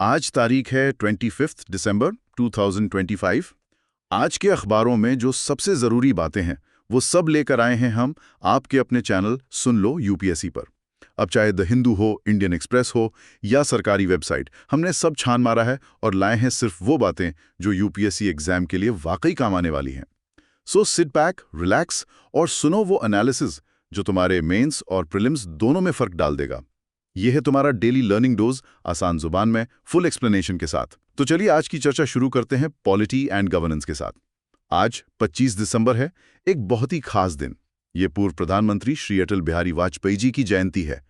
आज तारीख है 25 दिसंबर 2025। आज के अखबारों में जो सबसे ज़रूरी बातें हैं वो सब लेकर आए हैं हम आपके अपने चैनल सुन लो यूपीएससी पर। अब चाहे द हिंदू हो, इंडियन एक्सप्रेस हो या सरकारी वेबसाइट, हमने सब छान मारा है और लाए हैं सिर्फ वो बातें जो यूपीएससी एग्जाम के लिए वाकई काम आने वाली हैं। सो सिट बैक, रिलैक्स और सुनो वो एनालिसिस जो तुम्हारे मेंस और प्रीलिम्स दोनों में फ़र्क डाल देगा। ये है तुम्हारा डेली लर्निंग डोज, आसान जुबान में, फुल एक्सप्लेनेशन के साथ। तो चलिए आज की चर्चा शुरू करते हैं पॉलिटी एंड गवर्नेंस के साथ। आज 25 दिसंबर है, एक बहुत ही खास दिन। ये पूर्व प्रधानमंत्री श्री अटल बिहारी वाजपेयी जी की जयंती है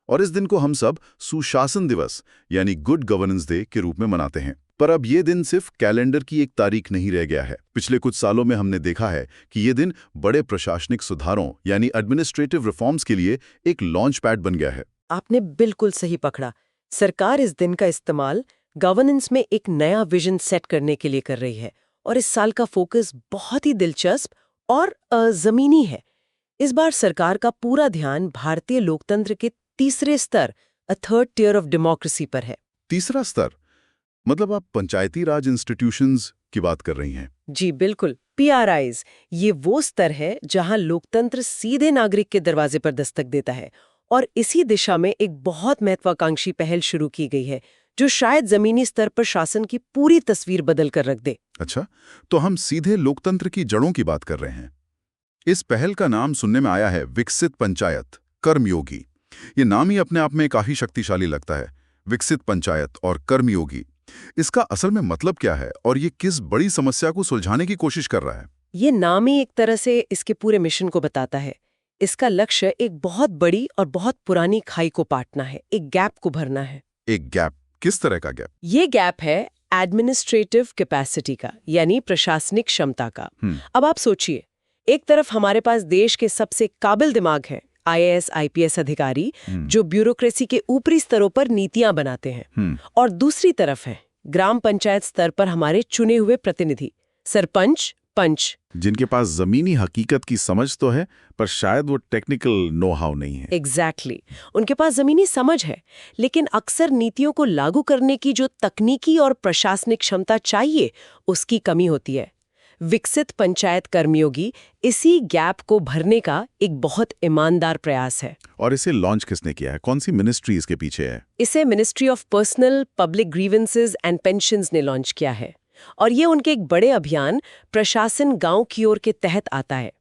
और इस दिन को हम सब सुशासन दिवस यानी गुड गवर्नेंस डे के रूप में मनाते हैं। पर अब ये दिन सिर्फ कैलेंडर की एक तारीख नहीं रह गया है। पिछले कुछ सालों में हमने देखा है कि ये दिन बड़े प्रशासनिक सुधारों यानी एडमिनिस्ट्रेटिव रिफॉर्म्स के लिए एक लॉन्च पैड बन गया है। आपने बिल्कुल सही पकड़ा। सरकार इस दिन का इस्तेमाल गवर्नेंस में एक नया विजन सेट करने के लिए कर रही है और इस साल का फोकस बहुत ही दिलचस्प और जमीनी है। इस बार सरकार का पूरा ध्यान भारतीय लोकतंत्र के तीसरे स्तर, थर्ड टियर ऑफ डेमोक्रेसी पर है। तीसरा स्तर मतलब आप पंचायती राज इंस्टीट्यूशंस की बात कर रही हैं? जी बिल्कुल, PRIs। ये वो स्तर है जहां लोकतंत्र सीधे नागरिक के दरवाजे पर दस्तक देता है और इसी दिशा में एक बहुत महत्वाकांक्षी पहल शुरू की गई है जो शायद जमीनी स्तर पर शासन की पूरी तस्वीर बदल कर रख दे। अच्छा, तो हम सीधे लोकतंत्र की जड़ों की बात कर रहे हैं। इस पहल का नाम सुनने में आया है विकसित पंचायत कर्मयोगी। ये नाम ही अपने आप में काफी शक्तिशाली लगता है, विकसित पंचायत और कर्मयोगी। इसका असल में मतलब क्या है और ये किस बड़ी समस्या को सुलझाने की कोशिश कर रहा है? ये नाम ही एक तरह से इसके पूरे मिशन को बताता है। इसका लक्ष्य एक बहुत बड़ी और बहुत पुरानी खाई को पाटना है, एक गैप को भरना है। एक गैप? किस तरह का गैप? ये गैप है एडमिनिस्ट्रेटिव कैपेसिटी का, यानी प्रशासनिक क्षमता का। अब आप सोचिए, एक तरफ हमारे पास देश के सबसे काबिल दिमाग हैं, IAS IPS अधिकारी जो ब्यूरोक्रेसी के ऊपरी स्तरों पर नीतियां बनाते हैं, और दूसरी तरफ है ग्राम पंचायत स्तर पर हमारे चुने हुए प्रतिनिधि, सरपंच, पंच, जिनके पास जमीनी हकीकत की समझ तो है पर शायद वो टेक्निकल नो हाउ नहीं है। एग्जैक्टली। उनके पास जमीनी समझ है लेकिन अक्सर नीतियों को लागू करने की जो तकनीकी और प्रशासनिक क्षमता चाहिए उसकी कमी होती है। विकसित पंचायत कर्मयोगी इसी गैप को भरने का एक बहुत ईमानदार प्रयास है। और इसे लॉन्च किसने किया है? कौन सी मिनिस्ट्री इसके पीछे है? इसे ministry of personnel public grievances and pensions ने लॉन्च किया है और ये उनके एक बड़े अभियान प्रशासन गांव की ओर के तहत आता है।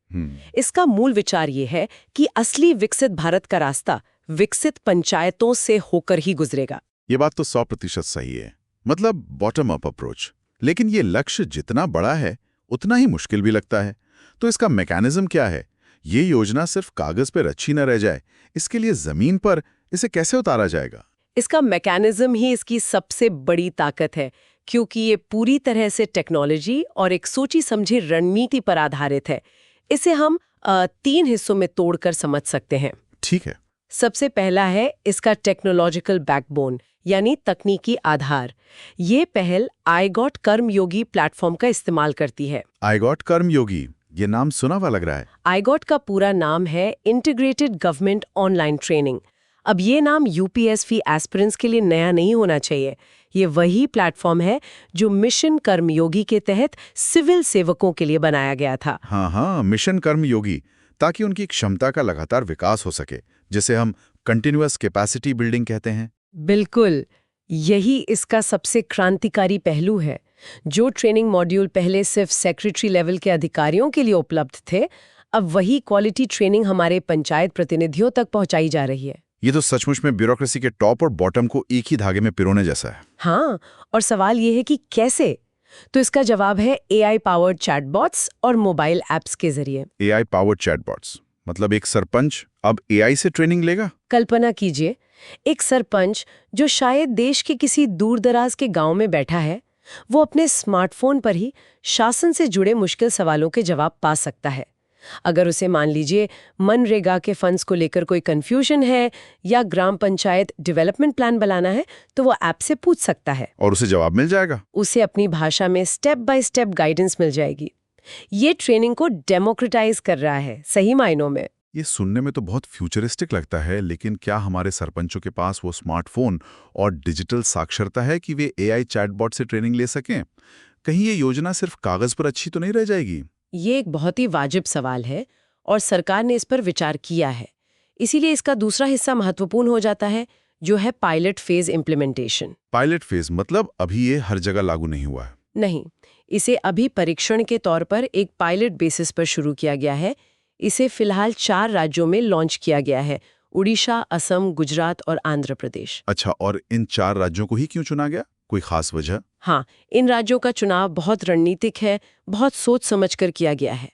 इसका मूल विचार ये है कि असली विकसित भारत का रास्ता विकसित पंचायतों से होकर ही गुजरेगा। ये बात तो 100% सही है, मतलब बॉटम अप अप्रोच। लेकिन ये लक्ष्य जितना बड़ा है उतना ही मुश्किल भी लगता है। तो इसका मैकेनिज्म क्या है? ये योजना सिर्फ कागज पर अच्छी न रह जाए, इसके लिए जमीन पर इसे कैसे उतारा जाएगा? इसका मैकेनिज्म ही इसकी सबसे बड़ी ताकत है, क्योंकि ये पूरी तरह से टेक्नोलॉजी और एक सोची समझी रणनीति पर आधारित है। इसे हम 3 हिस्सों में तोड़कर समझ सकते हैं। ठीक है। सबसे पहला है इसका टेक्नोलॉजिकल बैकबोन यानी तकनीकी आधार। ये पहल आईगॉट कर्मयोगी प्लेटफॉर्म का इस्तेमाल करती है। आईगॉट कर्मयोगी, ये नाम सुना हुआ लग रहा है। आईगॉट का पूरा नाम है इंटीग्रेटेड गवर्नमेंट ऑनलाइन ट्रेनिंग। अब ये नाम यूपीएससी एस्पिरेंट्स के लिए नया नहीं होना चाहिए। ये वही प्लेटफॉर्म है जो मिशन कर्मयोगी के तहत सिविल सेवकों के लिए बनाया गया था। हाँ, मिशन कर्मयोगी, ताकि उनकी क्षमता का लगातार विकास हो सके, जिसे हम कंटिन्यूअस कैपेसिटी बिल्डिंग कहते हैं। बिल्कुल, यही इसका सबसे क्रांतिकारी पहलू है। जो ट्रेनिंग मॉड्यूल पहले सिर्फ सेक्रेटरी लेवल के अधिकारियों के लिए उपलब्ध थे, अब वही क्वालिटी ट्रेनिंग हमारे पंचायत प्रतिनिधियों तक पहुंचाई जा रही है। ये तो सचमुच में ब्यूरोक्रेसी के टॉप और बॉटम को एक ही धागे में पिरोने जैसा है। हाँ, और सवाल ये है कि कैसे? तो इसका जवाब है AI पावर्ड चैटबॉट्स और मोबाइल ऐप्स के जरिए। AI पावर्ड चैटबॉट्स मतलब एक सरपंच अब AI से ट्रेनिंग लेगा? कल्पना कीजिए, एक सरपंच जो शायद देश के किसी दूरदराज के गांव में बैठा है, वो अपने स्मार्टफोन पर ही शासन से जुड़े मुश्किल सवालों के जवाब पा सकता है। अगर उसे मान लीजिए मनरेगा के फंड्स को लेकर कोई कंफ्यूजन है या ग्राम पंचायत डेवलपमेंट प्लान बनाना है, तो वो ऐप से पूछ सकता है और उसे जवाब मिल जाएगा। उसे अपनी भाषा में स्टेप बाय स्टेप गाइडेंस मिल जाएगी। ये ट्रेनिंग को डेमोक्रेटाइज कर रहा है, सही मायनों में। ये सुनने में तो बहुत फ्यूचरिस्टिक लगता है, लेकिन क्या हमारे सरपंचों के पास वो स्मार्टफोन और डिजिटल साक्षरता है कि वे एआई चैटबॉट से ट्रेनिंग ले सकें? कहीं ये योजना सिर्फ कागज पर अच्छी तो नहीं रह जाएगी? ये एक बहुत ही वाजिब सवाल है और सरकार ने इस पर विचार किया है। इसीलिए इसका दूसरा हिस्सा महत्वपूर्ण हो जाता है, जो है pilot phase implementation. Pilot phase मतलब अभी ये हर जगह लागू नहीं हुआ है? नहीं, इसे अभी परीक्षण के तौर पर एक पायलट बेसिस पर शुरू किया गया है। इसे फिलहाल 4 राज्यों में लॉन्च किया गया है: उड़ीसा, असम, गुजरात और आंध्र प्रदेश। अच्छा, और इन 4 राज्यों को ही क्यों चुना गया? कोई खास वजह? हाँ, इन राज्यों का चुनाव बहुत रणनीतिक है, बहुत सोच समझकर किया गया है।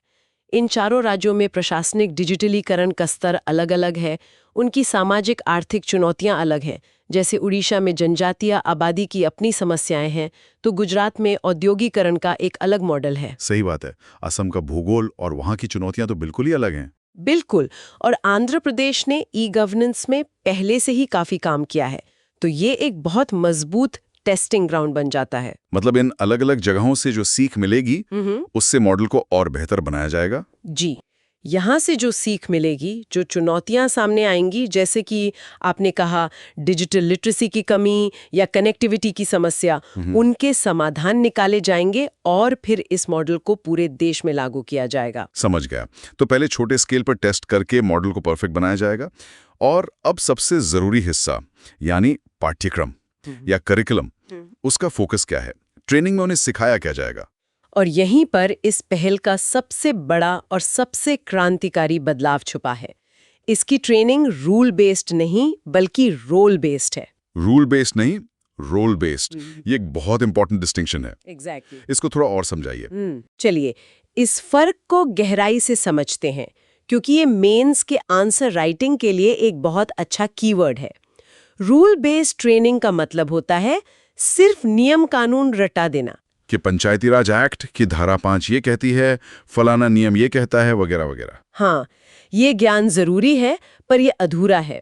इन चारों राज्यों में प्रशासनिक डिजिटलीकरण का स्तर अलग-अलग है, उनकी सामाजिक आर्थिक चुनौतियां अलग हैं। जैसे उड़ीसा में जनजातीय आबादी की अपनी समस्याएं हैं, तो गुजरात में औद्योगिकरण का एक अलग मॉडल है। सही बात है। असम का भूगोल और वहाँ की चुनौतियां तो बिल्कुल ही अलग हैं। बिल्कुल। और आंध्र प्रदेश ने ई गवर्नेंस में पहले से ही काफी काम किया है, तो ये एक बहुत मजबूत टेस्टिंग ग्राउंड बन जाता है। मतलब इन अलग-अलग जगहों से जो सीख मिलेगी, उससे मॉडल को और बेहतर बनाया जाएगा? जी, यहाँ से जो सीख मिलेगी, जो चुनौतियां सामने आएंगी, जैसे कि आपने कहा डिजिटल लिटरेसी की कमी या कनेक्टिविटी की समस्या, उनके समाधान निकाले जाएंगे और फिर इस मॉडल को पूरे देश में लागू किया जाएगा। समझ गया। तो पहले छोटे स्केल पर टेस्ट करके मॉडल को परफेक्ट बनाया जाएगा, और अब सबसे जरूरी हिस्सा यानी पाठ्यक्रम या करिकुलम, उसका फोकस क्या है? ट्रेनिंग में उन्हें सिखाया क्या जाएगा? और यहीं पर इस पहल का सबसे बड़ा और सबसे क्रांतिकारी बदलाव छुपा है। इसकी ट्रेनिंग रूल बेस्ड नहीं बल्कि रोल बेस्ड है। रूल बेस्ड नहीं, रोल बेस्ड, ये एक बहुत इंपॉर्टेंट डिस्टिंक्शन है। एग्जैक्टली। इसको थोड़ा और समझाइए। चलिए, इस फर्क को गहराई से समझते हैं, क्योंकि ये मेंस के आंसर राइटिंग के लिए एक बहुत अच्छा कीवर्ड है। रूल बेस्ड ट्रेनिंग का मतलब होता है सिर्फ नियम कानून रटा देना कि पंचायती राज एक्ट की धारा 5 ये कहती है, फलाना नियम ये कहता है, वगैरह वगैरह। हाँ, ये ज्ञान जरूरी है, पर ये अधूरा है।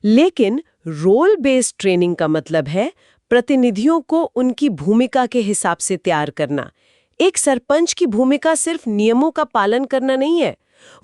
लेकिन रोल बेस्ड ट्रेनिंग का मतलब है प्रतिनिधियों को उनकी भूमिका के हिसाब से तैयार करना। एक सरपंच की भूमिका सिर्फ नियमों का पालन करना नहीं है,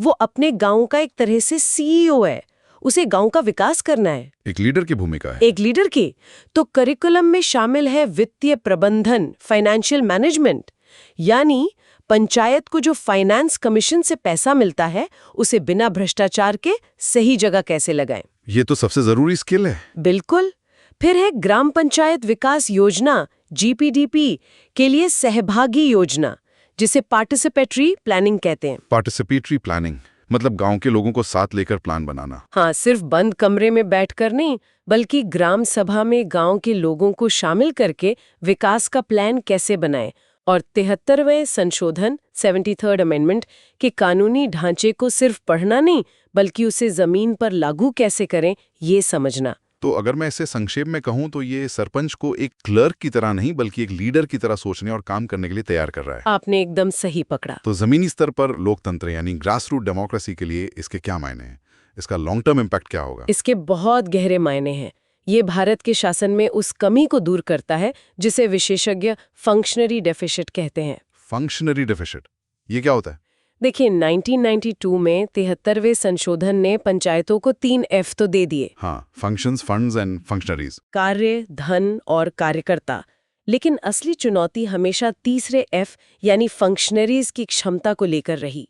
वो अपने गांव का एक तरह से सीईओ है। उसे गांव का विकास करना है। एक लीडर की भूमिका है। एक लीडर की। तो करिकुलम में शामिल है वित्तीय प्रबंधन, फाइनेंशियल मैनेजमेंट, यानी पंचायत को जो फाइनेंस कमीशन से पैसा मिलता है, उसे बिना भ्रष्टाचार के सही जगह कैसे लगाएं। ये तो सबसे जरूरी स्किल है। बिल्कुल। फिर है ग्राम पंचायत विकास योजना, GPDP के लिए सहभागी योजना, जिसे पार्टिसिपेटरी प्लानिंग कहते हैं। पार्टिसिपेटरी प्लानिंग मतलब गांव के लोगों को साथ लेकर प्लान बनाना। हाँ, सिर्फ बंद कमरे में बैठकर नहीं, बल्कि ग्राम सभा में गांव के लोगों को शामिल करके विकास का प्लान कैसे बनाएं। और 73वें संशोधन 73rd अमेंडमेंट के कानूनी ढांचे को सिर्फ पढ़ना नहीं, बल्कि उसे जमीन पर लागू कैसे करें, ये समझना। तो अगर मैं इसे संक्षेप में कहूं तो ये सरपंच को एक क्लर्क की तरह नहीं बल्कि एक लीडर की तरह सोचने और काम करने के लिए तैयार कर रहा है। आपने एकदम सही पकड़ा। तो जमीनी स्तर पर लोकतंत्र यानी ग्रास रूट डेमोक्रेसी के लिए इसके क्या मायने हैं? इसका लॉन्ग टर्म इम्पैक्ट क्या होगा? इसके बहुत गहरे मायने हैं। ये भारत के शासन में उस कमी को दूर करता है जिसे विशेषज्ञ फंक्शनरी डेफिसिट कहते हैं। फंक्शनरी डेफिसिट, ये क्या होता है? देखिए, 1992 में 73वें संशोधन ने पंचायतों को 3 F तो दे दिए। हाँ, फंक्शंस, फंड्स एंड फंक्शनरीज। कार्य, धन और कार्यकर्ता। लेकिन असली चुनौती हमेशा तीसरे F यानी फंक्शनरीज की क्षमता को लेकर रही।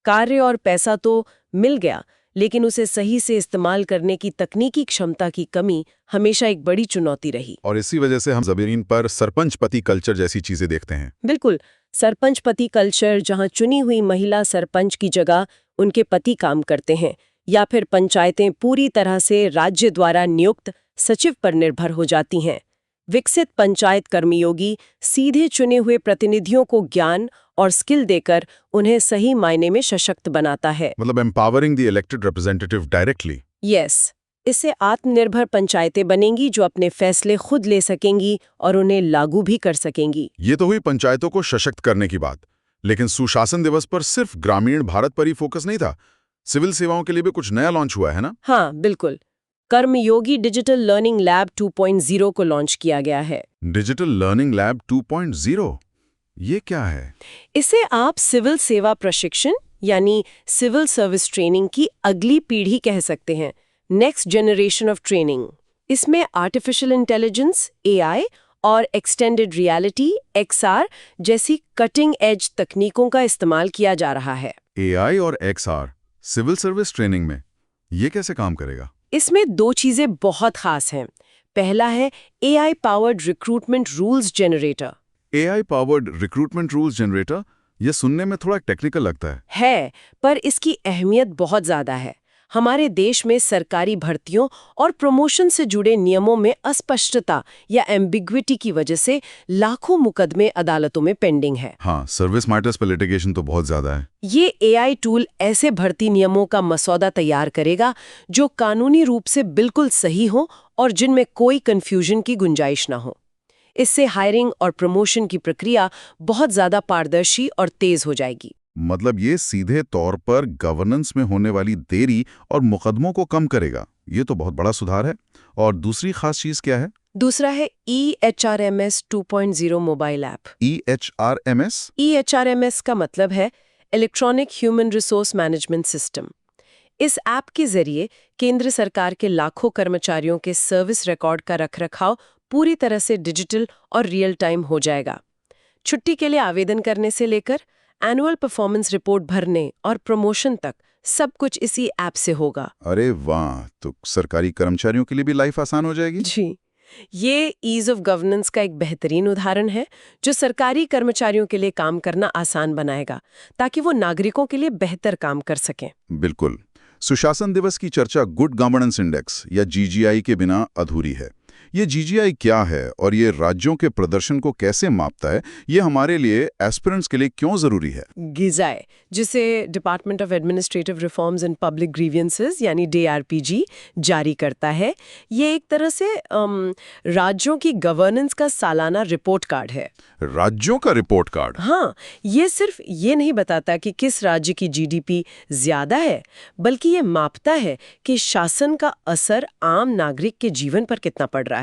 कार्य और पैसा तो मिल गया, लेकिन उसे सही से इस्तेमाल करने की तकनीकी क्षमता की कमी हमेशा एक बड़ी चुनौती रही। और इसी वजह से हम जमीन पर सरपंच पति कल्चर जैसी चीजें देखते हैं। बिल्कुल, सरपंच पति कल्चर, जहां चुनी हुई महिला सरपंच की जगह उनके पति काम करते हैं, या फिर पंचायतें पूरी तरह से राज्य द्वारा नियुक्त सचिव पर निर्भर हो जाती हैं। विकसित पंचायत कर्मयोगी सीधे चुने हुए प्रतिनिधियों को ज्ञान और स्किल देकर उन्हें सही मायने में सशक्त बनाता है। मतलब empowering the elected representative directly. Yes, इससे आत्मनिर्भर पंचायतें बनेंगी जो अपने फैसले खुद ले सकेंगी और उन्हें लागू भी कर सकेंगी। ये तो हुई पंचायतों को सशक्त करने की बात, लेकिन सुशासन दिवस पर सिर्फ ग्रामीण भारत पर ही फोकस नहीं था। सिविल सेवाओं के लिए भी कुछ नया लॉन्च हुआ है ना? हाँ, बिल्कुल। कर्मयोगी डिजिटल लर्निंग लैब 2.0 को लॉन्च किया गया है। डिजिटल लर्निंग लैब 2.0, ये क्या है? इसे आप सिविल सेवा प्रशिक्षण यानी सिविल सर्विस ट्रेनिंग की अगली पीढ़ी कह सकते हैं, नेक्स्ट जनरेशन ऑफ ट्रेनिंग। इसमें आर्टिफिशियल इंटेलिजेंस, एआई और एक्सटेंडेड रियलिटी, एक्सआर जैसी कटिंग एज तकनीकों का इस्तेमाल किया जा रहा है। एआई और एक्सआर सिविल सर्विस ट्रेनिंग में ये कैसे काम करेगा? इसमें दो चीजें बहुत खास हैं। पहला है AI powered recruitment rules generator. AI powered recruitment rules generator, ये सुनने में थोड़ा टेक्निकल लगता है, पर इसकी अहमियत बहुत ज्यादा है। हमारे देश में सरकारी भर्तियों और प्रमोशन से जुड़े नियमों में अस्पष्टता या एम्बिग्विटी की वजह से लाखों मुकदमे अदालतों में पेंडिंग है। हाँ, सर्विस मैटर्स पर लिटिगेशन तो बहुत ज्यादा है। ये एआई टूल ऐसे भर्ती नियमों का मसौदा तैयार करेगा जो कानूनी रूप से बिल्कुल सही हो और जिनमें कोई कंफ्यूजन की गुंजाइश ना हो। इससे हायरिंग और प्रमोशन की प्रक्रिया बहुत ज्यादा पारदर्शी और तेज हो जाएगी। मतलब ये सीधे तौर पर गवर्नेंस में होने वाली देरी और मुकदमों को कम करेगा। ये तो बहुत बड़ा सुधार है। और दूसरी खास चीज क्या है? दूसरा है EHRMS 2.0 mobile app. EHRMS? EHRMS का मतलब है electronic human resource management system. इस ऐप के जरिए केंद्र सरकार के लाखों कर्मचारियों के सर्विस रिकॉर्ड का रखरखाव पूरी तरह से डिजिटल और रियल टाइम हो जाएगा। छुट्टी के लिए आवेदन करने से लेकर एनुअल परफॉर्मेंस रिपोर्ट भरने और प्रमोशन तक सब कुछ इसी ऐप से होगा। अरे वाह, तो सरकारी कर्मचारियों के लिए भी लाइफ आसान हो जाएगी। जी, ये ईज ऑफ गवर्नेंस का एक बेहतरीन उदाहरण है जो सरकारी कर्मचारियों के लिए काम करना आसान बनाएगा ताकि वो नागरिकों के लिए बेहतर काम कर सकें। बिल्कुल। सुशासन दिवस की चर्चा गुड गवर्नेंस इंडेक्स या जीजीआई के बिना अधूरी है। ये जीजीआई क्या है और ये राज्यों के प्रदर्शन को कैसे मापता है, ये हमारे लिए एस्पिरेंट्स के लिए क्यों जरूरी है? गिजाए, जिसे department of administrative reforms and public grievances यानी DRPG जारी करता है। ये एक तरह से राज्यों की गवर्नेंस का सालाना रिपोर्ट कार्ड है। राज्यों का रिपोर्ट कार्ड? हाँ, ये सिर्फ ये नहीं बताता कि किस राज्य की GDP ज्यादा है, बल्कि ये मापता है कि शासन का असर आम नागरिक के जीवन पर कितना पड़ रहा है।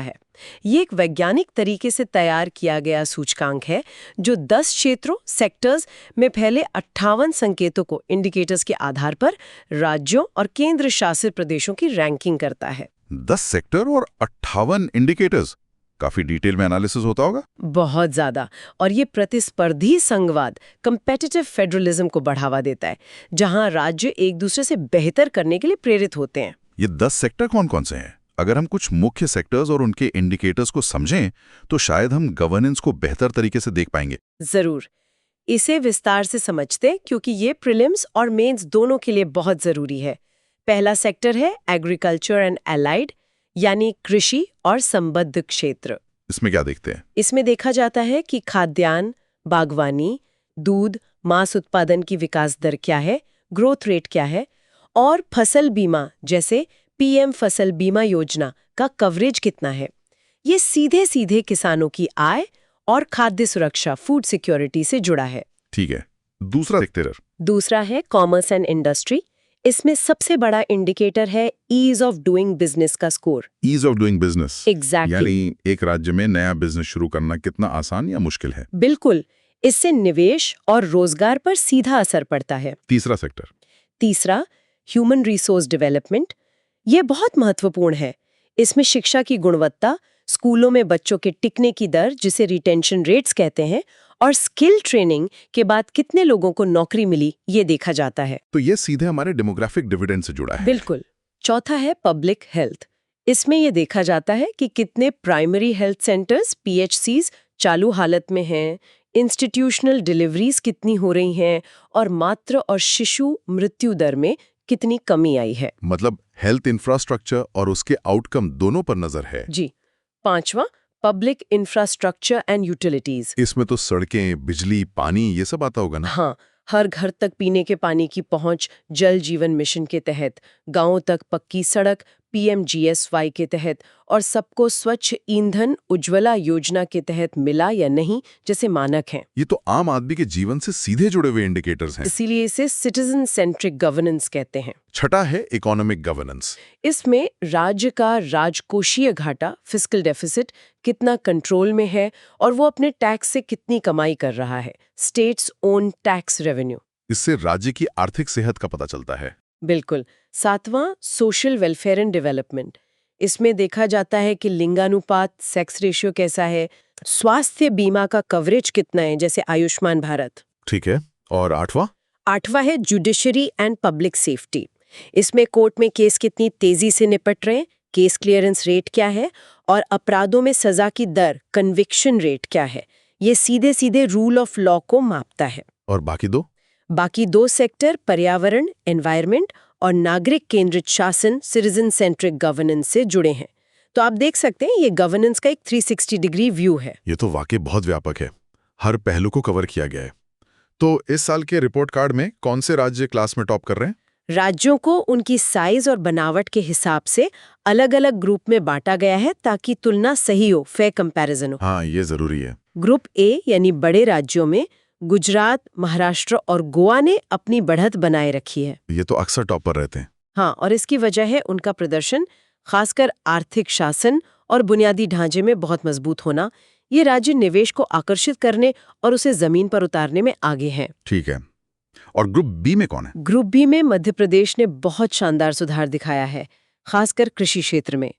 ये एक वैज्ञानिक तरीके से तैयार किया गया सूचकांक है जो 10 क्षेत्रों सेक्टर्स में फैले 58 संकेतों को इंडिकेटर्स के आधार पर राज्यों और केंद्र शासित प्रदेशों की रैंकिंग करता है। 10 सेक्टर और 58 इंडिकेटर्स, काफी डिटेल में एनालिसिस होता होगा। बहुत ज्यादा। और ये प्रतिस्पर्धी संघवाद, कंपेटिटिव फेडरलिज्म को बढ़ावा देता है, जहां राज्य एक दूसरे से बेहतर करने के लिए प्रेरित होते हैं। ये 10 सेक्टर कौन कौन से हैं? अगर हम कुछ मुख्य सेक्टर्स और उनके इंडिकेटर्स को समझें तो शायद हम गवर्नेंस को बेहतर तरीके से देख पाएंगे। जरूर, इसे विस्तार से समझते क्योंकि ये प्रीलिम्स और मेंस दोनों के लिए बहुत जरूरी है। पहला सेक्टर है एग्रीकल्चर एंड एलाइड, यानी कृषि और संबद्ध क्षेत्र। इसमें क्या देखते हैं? इसमें देखा जाता है कि खाद्यान्न, बागवानी, दूध, मांस उत्पादन की विकास दर क्या है, ग्रोथ रेट क्या है, और फसल बीमा जैसे PM फसल बीमा योजना का कवरेज कितना है। ये सीधे सीधे किसानों की आय और खाद्य सुरक्षा, फूड सिक्योरिटी से जुड़ा है। ठीक है। दूसरा सेक्टर? दूसरा है कॉमर्स एंड इंडस्ट्री। इसमें सबसे बड़ा इंडिकेटर है ईज ऑफ डूइंग बिजनेस का score. Ease of doing business? Exactly. यानी एक राज्य में नया बिजनेस शुरू करना कितना आसान या मुश्किल है। बिल्कुल, इससे निवेश और रोजगार पर सीधा असर पड़ता है। तीसरा सेक्टर? तीसरा ह्यूमन रिसोर्स डेवलपमेंट। ये बहुत महत्वपूर्ण है। इसमें शिक्षा की गुणवत्ता, स्कूलों में बच्चों के टिकने की दर जिसे रिटेंशन रेट्स कहते हैं, और स्किल ट्रेनिंग के बाद कितने लोगों को नौकरी मिली, ये देखा जाता है। तो ये सीधे हमारे डेमोग्राफिक डिविडेंड से जुड़ा है। बिल्कुल। चौथा है पब्लिक हेल्थ। इसमें ये देखा जाता है कि कितने प्राइमरी हेल्थ सेंटर्स PHCs चालू हालत में हैं, इंस्टीट्यूशनल डिलीवरीज कितनी हो रही हैं, और मातृ और शिशु मृत्यु दर में कितनी कमी आई है। मतलब हेल्थ इंफ्रास्ट्रक्चर और उसके आउटकम दोनों पर नजर है। जी। पांचवा पब्लिक इंफ्रास्ट्रक्चर एंड यूटिलिटीज। इसमें तो सड़कें, बिजली, पानी ये सब आता होगा ना? हाँ, हर घर तक पीने के पानी की पहुंच जल जीवन मिशन के तहत, गांवों तक पक्की सड़क PMGSY के तहत, और सबको स्वच्छ ईंधन उज्ज्वला योजना के तहत मिला या नहीं जैसे मानक हैं। ये तो आम आदमी के जीवन से सीधे जुड़े हुए इंडिकेटर्स हैं। इसीलिए इसे सिटीजन सेंट्रिक गवर्नेंस कहते हैं। छठा है इकोनॉमिक गवर्नेंस। इसमें राज्य का राजकोषीय घाटा, फिस्कल डेफिसिट, कितना कंट्रोल में है और वो अपने टैक्स से कितनी कमाई कर रहा है, स्टेट्स ओन टैक्स रेवेन्यू। इससे राज्य की आर्थिक सेहत का पता चलता है। बिल्कुल। 7वां सोशल वेलफेयर एंड डेवलपमेंट। इसमें देखा जाता है कि लिंगानुपात, सेक्स रेशियो कैसा है, स्वास्थ्य बीमा का कवरेज कितना है, जैसे आयुष्मान भारत। ठीक है। और 8वां? 8वां है जुडिशरी एंड पब्लिक सेफ्टी। इसमें कोर्ट में केस कितनी तेजी से निपट रहे हैं, केस क्लियरेंस रेट क्या है, और अपराधों में सजा की दर, कन्विक्शन रेट क्या है। ये सीधे सीधे रूल ऑफ लॉ को मापता है। और बाकी 2? बाकी 2 सेक्टर पर्यावरण, एनवायरनमेंट और नागरिक केंद्रित शासन, सिटीजन सेंट्रिक गवर्नेंस से जुड़े हैं। तो आप देख सकते हैं ये गवर्नेंस का एक 360 डिग्री व्यू है। ये तो वाकई बहुत व्यापक है, हर पहलू को कवर किया गया है। तो इस साल के रिपोर्ट कार्ड में कौन से राज्य क्लास में टॉप कर रहे हैं? राज्यों को उनकी साइज और बनावट के हिसाब से अलग अलग ग्रुप में बांटा गया है ताकि तुलना सही हो, फेयर कंपैरिजन हो। हाँ, ये जरूरी है। ग्रुप ए यानी बड़े राज्यों में गुजरात, महाराष्ट्र और गोवा ने अपनी बढ़त बनाए रखी है। ये तो अक्सर टॉप पर रहते हैं। हाँ, और इसकी वजह है उनका प्रदर्शन, खासकर आर्थिक शासन और बुनियादी ढांचे में बहुत मजबूत होना। ये राज्य निवेश को आकर्षित करने और उसे जमीन पर उतारने में आगे हैं। ठीक है। और ग्रुप बी में कौन है? ग्रुप बी में मध्य प्रदेश ने बहुत शानदार सुधार दिखाया है, खासकर कृषि क्षेत्र में।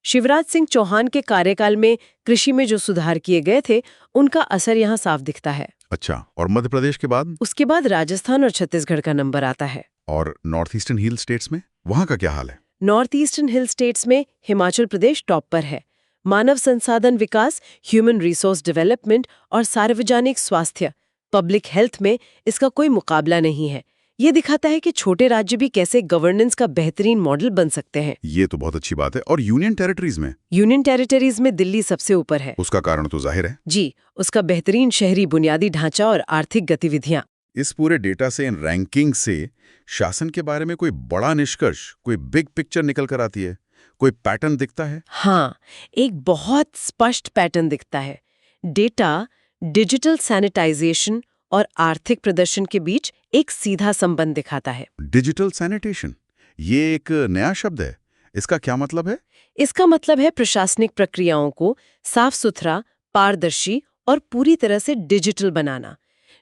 शिवराज सिंह चौहान के कार्यकाल में कृषि में जो सुधार किए गए थे, उनका असर यहाँ साफ दिखता है। अच्छा, और मध्य प्रदेश के बाद? उसके बाद राजस्थान और छत्तीसगढ़ का नंबर आता है। और नॉर्थ ईस्टर्न हिल स्टेट्स में, वहां का क्या हाल है? नॉर्थ ईस्टर्न हिल स्टेट्स में हिमाचल प्रदेश टॉप पर है। मानव संसाधन विकास, ह्यूमन रिसोर्स डेवलपमेंट और सार्वजनिक स्वास्थ्य, पब्लिक हेल्थ में इसका कोई मुकाबला नहीं है। ये दिखाता है कि छोटे राज्य भी कैसे गवर्नेंस का बेहतरीन मॉडल बन सकते हैं। ये तो बहुत अच्छी बात है। और यूनियन टेरिटरीज में? यूनियन टेरिटरीज में दिल्ली सबसे ऊपर है। उसका कारण तो जाहिर है। जी, उसका बेहतरीन शहरी बुनियादी ढांचा और आर्थिक गतिविधियां। इस पूरे डेटा से, इन रैंकिंग से शासन के बारे में कोई बड़ा निष्कर्ष, कोई बिग पिक्चर निकल कर आती है? कोई पैटर्न दिखता है? हाँ, एक बहुत स्पष्ट पैटर्न दिखता है। डेटा डिजिटल सैनिटाइजेशन और आर्थिक प्रदर्शन के बीच एक सीधा संबंध दिखाता है। डिजिटल सैनिटेशन, ये एक नया शब्द है। इसका क्या मतलब है? इसका मतलब है प्रशासनिक प्रक्रियाओं को साफ सुथरा, पारदर्शी और पूरी तरह से डिजिटल बनाना।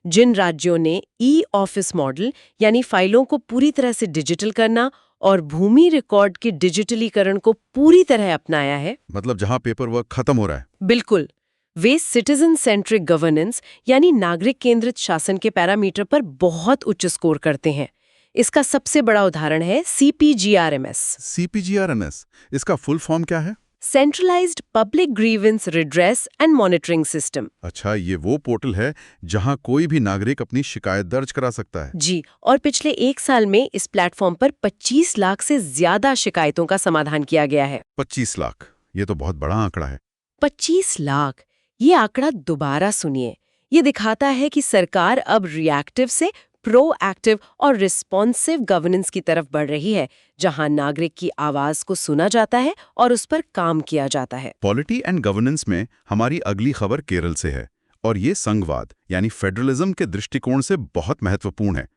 जिन राज्यों ने ई ऑफिस मॉडल यानी फाइलों को पूरी तरह से डिजिटल करना और भूमि रिकॉर्ड के डिजिटलीकरण को पूरी तरह अपनाया है, मतलब जहां पेपर वर्क खत्म हो रहा है। बिल्कुल, वे सिटीजन सेंट्रिक गवर्नेंस यानी नागरिक केंद्रित शासन के पैरामीटर पर बहुत उच्च स्कोर करते हैं। इसका सबसे बड़ा उदाहरण है CPGRMS। CPGRMS, इसका फुल फॉर्म क्या है? Centralised public grievance redress and monitoring system. अच्छा, ये वो पोर्टल है जहां कोई भी नागरिक अपनी शिकायत दर्ज करा सकता है। जी, और पिछले 1 साल में इस प्लेटफॉर्म पर 25 लाख से ज्यादा शिकायतों का समाधान किया गया है। 25 लाख, ये तो बहुत बड़ा आंकड़ा है। 25 लाख, ये आंकड़ा दोबारा सुनिए। ये दिखाता है कि सरकार अब रिएक्टिव से प्रोएक्टिव और रिस्पॉन्सिव गवर्नेंस की तरफ बढ़ रही है, जहां नागरिक की आवाज को सुना जाता है और उस पर काम किया जाता है। पॉलिटी एंड गवर्नेंस में हमारी अगली खबर केरल से है, और ये संघवाद यानी फेडरलिज्म के दृष्टिकोण से बहुत महत्वपूर्ण है।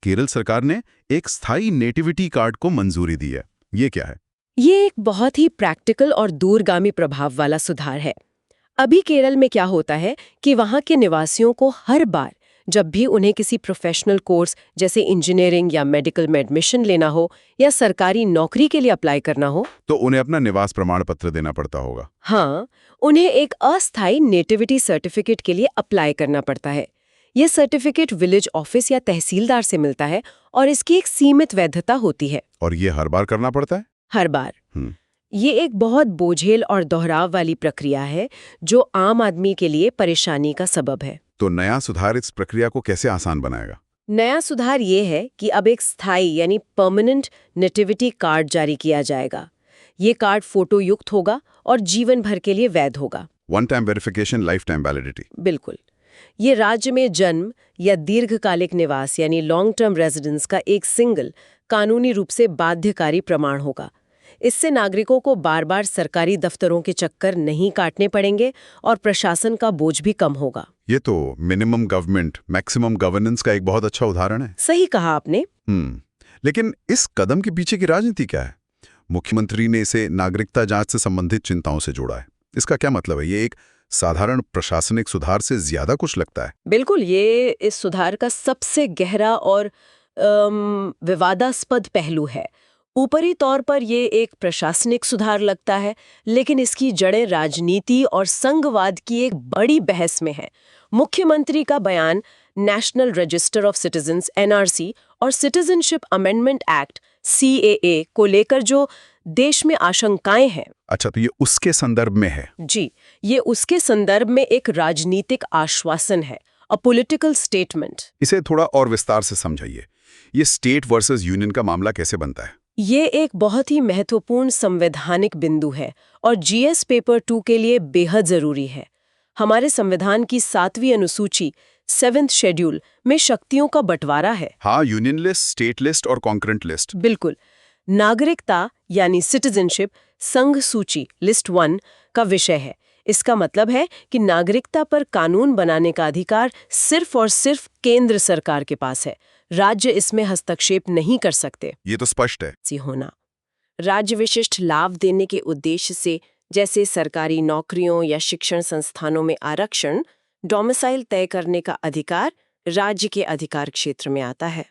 केरल सरकार ने एक स्थायी नेटिविटी कार्ड को मंजूरी दी है। ये क्या है? ये एक बहुत ही प्रैक्टिकल और दूरगामी प्रभाव वाला सुधार है। अभी केरल में क्या होता है कि वहां के निवासियों को हर बार जब भी उन्हें किसी प्रोफेशनल कोर्स जैसे इंजीनियरिंग या मेडिकल में एडमिशन लेना हो या सरकारी नौकरी के लिए अप्लाई करना हो, तो उन्हें अपना निवास प्रमाण पत्र देना पड़ता होगा। हाँ, उन्हें एक अस्थायी नेटिविटी सर्टिफिकेट के लिए अप्लाई करना पड़ता है। यह सर्टिफिकेट विलेज ऑफिस या तहसीलदार से मिलता है और इसकी एक सीमित वैधता होती है। और ये हर बार करना पड़ता है? हर बार। ये एक बहुत बोझिल और दोहराव वाली प्रक्रिया है जो आम आदमी के लिए परेशानी का सबब है। तो नया सुधार इस प्रक्रिया को कैसे आसान बनाएगा? नया सुधार ये है कि अब एक स्थायी यानी परमानेंट नेटिविटी कार्ड जारी किया जाएगा। ये कार्ड फोटो युक्त होगा और जीवन भर के लिए वैध होगा। One time verification, life time validity. बिल्कुल। ये राज्य में जन्म या दीर्घकालिक निवास यानी लॉन्ग टर्म रेजिडेंस का एक सिंगल, कानूनी रूप से बाध्यकारी प्रमाण होगा। इससे नागरिकों को बार बार सरकारी दफ्तरों के चक्कर नहीं काटने पड़ेंगे और प्रशासन का बोझ भी कम होगा। ये तो मिनिमम गवर्नमेंट मैक्सिमम गवर्नेंस का एक बहुत अच्छा उदाहरण है। सही कहा आपने। लेकिन इस कदम के पीछे की राजनीति क्या है? मुख्यमंत्री ने इसे नागरिकता जांच से संबंधित चिंताओं से जोड़ा है। इसका क्या मतलब है? ये एक साधारण प्रशासनिक सुधार से ज्यादा कुछ लगता है। बिल्कुल, ये इस सुधार का सबसे गहरा और विवादास्पद पहलू है। ऊपरी तौर पर ये एक प्रशासनिक सुधार लगता है, लेकिन इसकी जड़ें राजनीति और संघवाद की एक बड़ी बहस में है। मुख्यमंत्री का बयान national register of citizens (NRC) और सिटीजनशिप अमेंडमेंट एक्ट (CAA) को लेकर जो देश में आशंकाएं हैं। अच्छा, तो ये उसके संदर्भ में है? जी, ये उसके संदर्भ में एक राजनीतिक आश्वासन है, अ पॉलिटिकल स्टेटमेंट। इसे थोड़ा और विस्तार से समझाइए। ये स्टेट वर्सेस यूनियन का मामला कैसे बनता है? ये एक बहुत ही महत्वपूर्ण संवैधानिक बिंदु है और GS पेपर 2 के लिए बेहद जरूरी है। हमारे संविधान की 7वीं अनुसूची 7th शेड्यूल में शक्तियों का बंटवारा है। हाँ, यूनियन लिस्ट, स्टेट लिस्ट और कॉन्करेंट लिस्ट। बिल्कुल। नागरिकता यानी सिटीजनशिप संघ सूची लिस्ट 1 का विषय है। इसका मतलब है कि नागरिकता पर कानून बनाने का अधिकार सिर्फ और सिर्फ केंद्र सरकार के पास है। राज्य इसमें हस्तक्षेप नहीं कर सकते। ये तो स्पष्ट है। सी होना राज्य विशिष्ट लाभ देने के उद्देश्य से, जैसे सरकारी नौकरियों या शिक्षण संस्थानों में आरक्षण, डोमिसाइल तय करने का अधिकार राज्य के अधिकार क्षेत्र में आता है।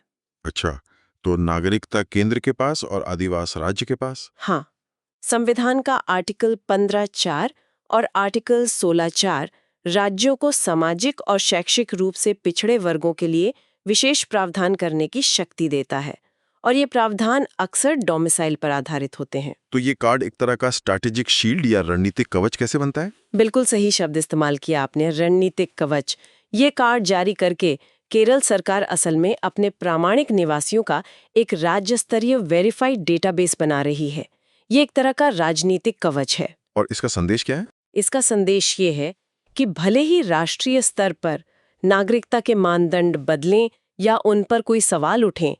अच्छा, तो नागरिकता केंद्र के पास और अधिवास राज्य के पास? हाँ, संविधान का आर्टिकल 15(4) और आर्टिकल 16(4) राज्यों को सामाजिक और शैक्षिक रूप से पिछड़े वर्गों के लिए विशेष प्रावधान करने की शक्ति देता है, और ये प्रावधान अक्सर डोमिसाइल पर आधारित होते हैं। तो ये कार्ड एक तरह का स्ट्रैटेजिक शील्ड या रणनीतिक कवच कैसे बनता है? बिल्कुल सही शब्द इस्तेमाल किया आपने, रणनीतिक कवच। ये कार्ड जारी करके केरल सरकार असल में अपने प्रामाणिक निवासियों का एक राज्य स्तरीय वेरीफाइड डेटाबेस बना रही है। ये एक तरह का राजनीतिक कवच है। और इसका संदेश क्या है? इसका संदेश ये है कि भले ही राष्ट्रीय स्तर पर नागरिकता के मानदंड बदलें या उन पर कोई सवाल उठें,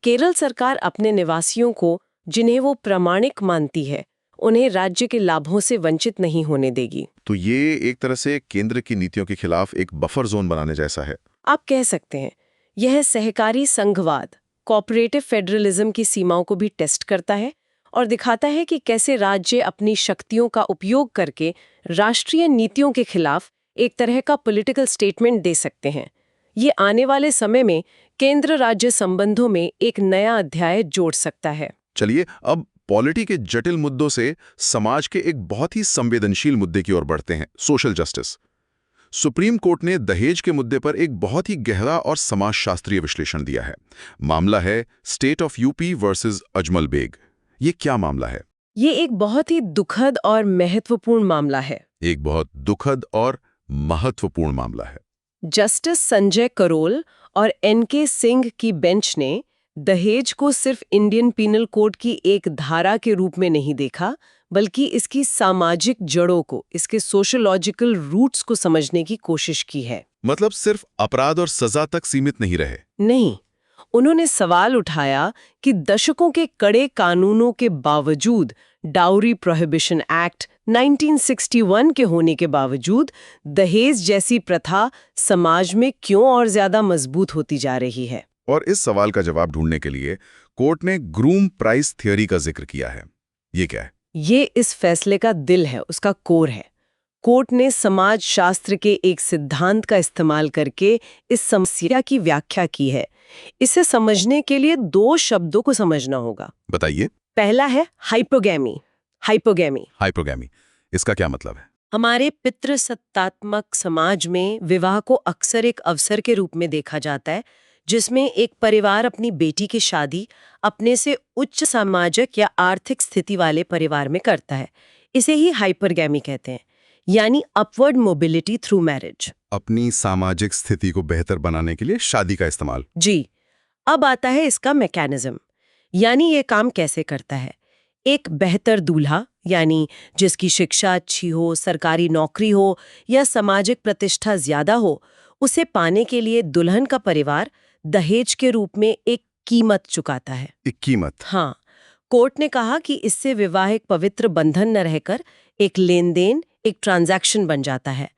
केरल सरकार अपने निवासियों को, जिन्हें वो प्रामाणिक मानती है, उन्हें राज्य के लाभों से वंचित नहीं होने देगी। तो ये एक तरह से केंद्र की नीतियों के खिलाफ एक बफर जोन बनाने जैसा है। आप कह सकते हैं। यह सहकारी संघवाद, कोऑपरेटिव फेडरलिज्म की सीमाओं को भी टेस्ट करता है और दिखाता है कि कैसे राज्य अपनी शक्तियों का उपयोग करके राष्ट्रीय नीतियों के खिलाफ एक तरह का पॉलिटिकल स्टेटमेंट दे सकते हैं। ये आने वाले समय में केंद्र राज्य संबंधों में एक नया अध्याय जोड़ सकता है। चलिए अब पॉलिटी के जटिल मुद्दों से समाज के एक बहुत ही संवेदनशील मुद्दे की ओर बढ़ते हैं, सोशल जस्टिस। सुप्रीम कोर्ट ने दहेज के मुद्दे पर एक बहुत ही गहरा और समाजशास्त्रीय विश्लेषण दिया है। मामला है state of UP versus Ajmal Beg. ये क्या मामला है? ये एक बहुत ही दुखद और महत्वपूर्ण मामला है। एक बहुत दुखद और महत्वपूर्ण मामला है। जस्टिस संजय करोल और NK सिंह की बेंच ने दहेज को सिर्फ इंडियन पीनल कोड की एक धारा के रूप में नहीं देखा, बल्कि इसकी सामाजिक जड़ों को, इसके सोशोलॉजिकल रूट्स को समझने की कोशिश की है। मतलब सिर्फ अपराध और सजा तक सीमित नहीं रहे। नहीं, उन्होंने सवाल उठाया कि दशकों के कड़े कानूनों के बावजूद, डाउरी प्रोहिबिशन एक्ट 1961 के होने के बावजूद, दहेज जैसी प्रथा समाज में क्यों और ज्यादा मजबूत होती जा रही है। और इस सवाल का जवाब ढूंढने के लिए कोर्ट ने ग्रूम प्राइस थ्योरी का जिक्र किया है। ये क्या है? ये इस फैसले का दिल है, उसका कोर है। कोर्ट ने समाज शास्त्र के एक सिद्धांत का इस्तेमाल करके इस समस्या की व्याख्या की है। इसे समझने के लिए 2 शब्दों को समझना होगा। बताइए। पहला है हाइपोगैमी। हाइपोगैमी, इसका क्या मतलब है? हमारे पितृसत्तात्मक समाज में विवाह को अक्सर एक अवसर के रूप में देखा जाता है, जिसमें एक परिवार अपनी बेटी की शादी अपने से उच्च सामाजिक या आर्थिक स्थिति वाले परिवार में करता है। इसे ही हाइपरगैमी कहते हैं, यानी अपवर्ड मोबिलिटी थ्रू मैरिज। अपनी सामाजिक स्थिति को बेहतर बनाने के लिए शादी का इस्तेमाल। जी। अब आता है इसका मैकेनिज्म, यानी ये काम कैसे करता है। एक बेहतर दूल्हा, यानी जिसकी शिक्षा अच्छी हो, सरकारी नौकरी हो या सामाजिक प्रतिष्ठा ज्यादा हो, उसे पाने के लिए दुल्हन का परिवार दहेज के रूप में एक कीमत चुकाता है। एक कीमत? हाँ। कोर्ट ने कहा कि इससे विवाह एक पवित्र बंधन न रहकर एक लेन देन, एक ट्रांजैक्शन बन जाता है।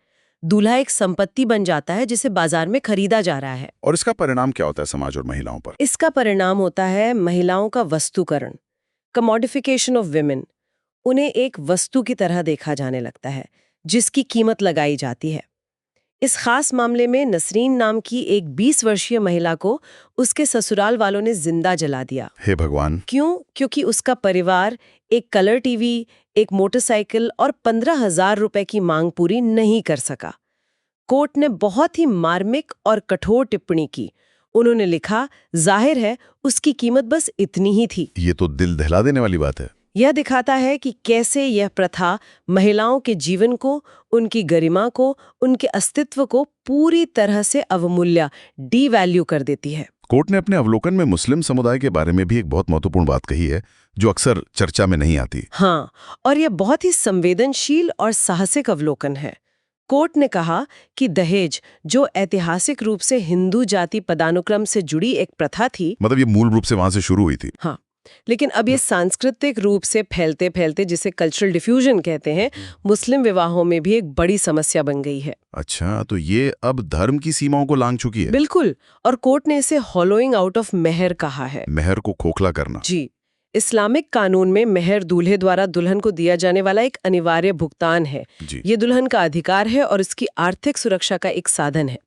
दूल्हा एक संपत्ति बन जाता है जिसे बाजार में खरीदा जा रहा है। और इसका परिणाम क्या होता है समाज और महिलाओं पर? इसका परिणाम होता है महिलाओं का वस्तुकरण, कमोडिफिकेशन ऑफ विमेन। उन्हें एक वस्तु की तरह देखा जाने लगता है, जिसकी कीमत लगाई जाती है। इस खास मामले में नसरीन नाम की एक 20 वर्षीय महिला को उसके ससुराल वालों ने जिंदा जला दिया। हे भगवान। क्यों? क्योंकि उसका परिवार एक कलर टीवी, एक मोटरसाइकिल और 15,000 रुपए की मांग पूरी नहीं कर सका। कोर्ट ने बहुत ही मार्मिक और कठोर टिप्पणी की। उन्होंने लिखा, जाहिर है उसकी कीमत बस इतनी ही थी। ये तो दिल दहला देने वाली बात है। यह दिखाता है कि कैसे यह प्रथा महिलाओं के जीवन को, उनकी गरिमा को, उनके अस्तित्व को पूरी तरह से अवमूल्य, डीवैल्यू कर देती है। कोर्ट ने अपने अवलोकन में मुस्लिम समुदाय के बारे में भी एक बहुत महत्वपूर्ण बात कही है, जो अक्सर चर्चा में नहीं आती। हाँ, और यह बहुत ही संवेदनशील और साहसिक अवलोकन है। कोर्ट ने कहा कि दहेज, जो ऐतिहासिक रूप से हिंदू जाति पदानुक्रम से जुड़ी एक प्रथा थी, मतलब ये मूल रूप से वहां से शुरू हुई थी। हाँ, लेकिन अब ये सांस्कृतिक रूप से फैलते फैलते, जिसे कल्चरल डिफ्यूजन कहते हैं, मुस्लिम विवाहों में भी एक बड़ी समस्या बन गई है। अच्छा, तो ये अब धर्म की सीमाओं को लांघ चुकी है। बिल्कुल, और कोर्ट ने इसे हॉलोइंग आउट ऑफ मेहर कहा है। मेहर को खोखला करना। जी, इस्लामिक कानून में मेहर दूल्हे द्वारा दुल्हन को दिया जाने वाला एक अनिवार्य भुगतान है। ये दुल्हन का अधिकार है और उसकी आर्थिक सुरक्षा का एक साधन है।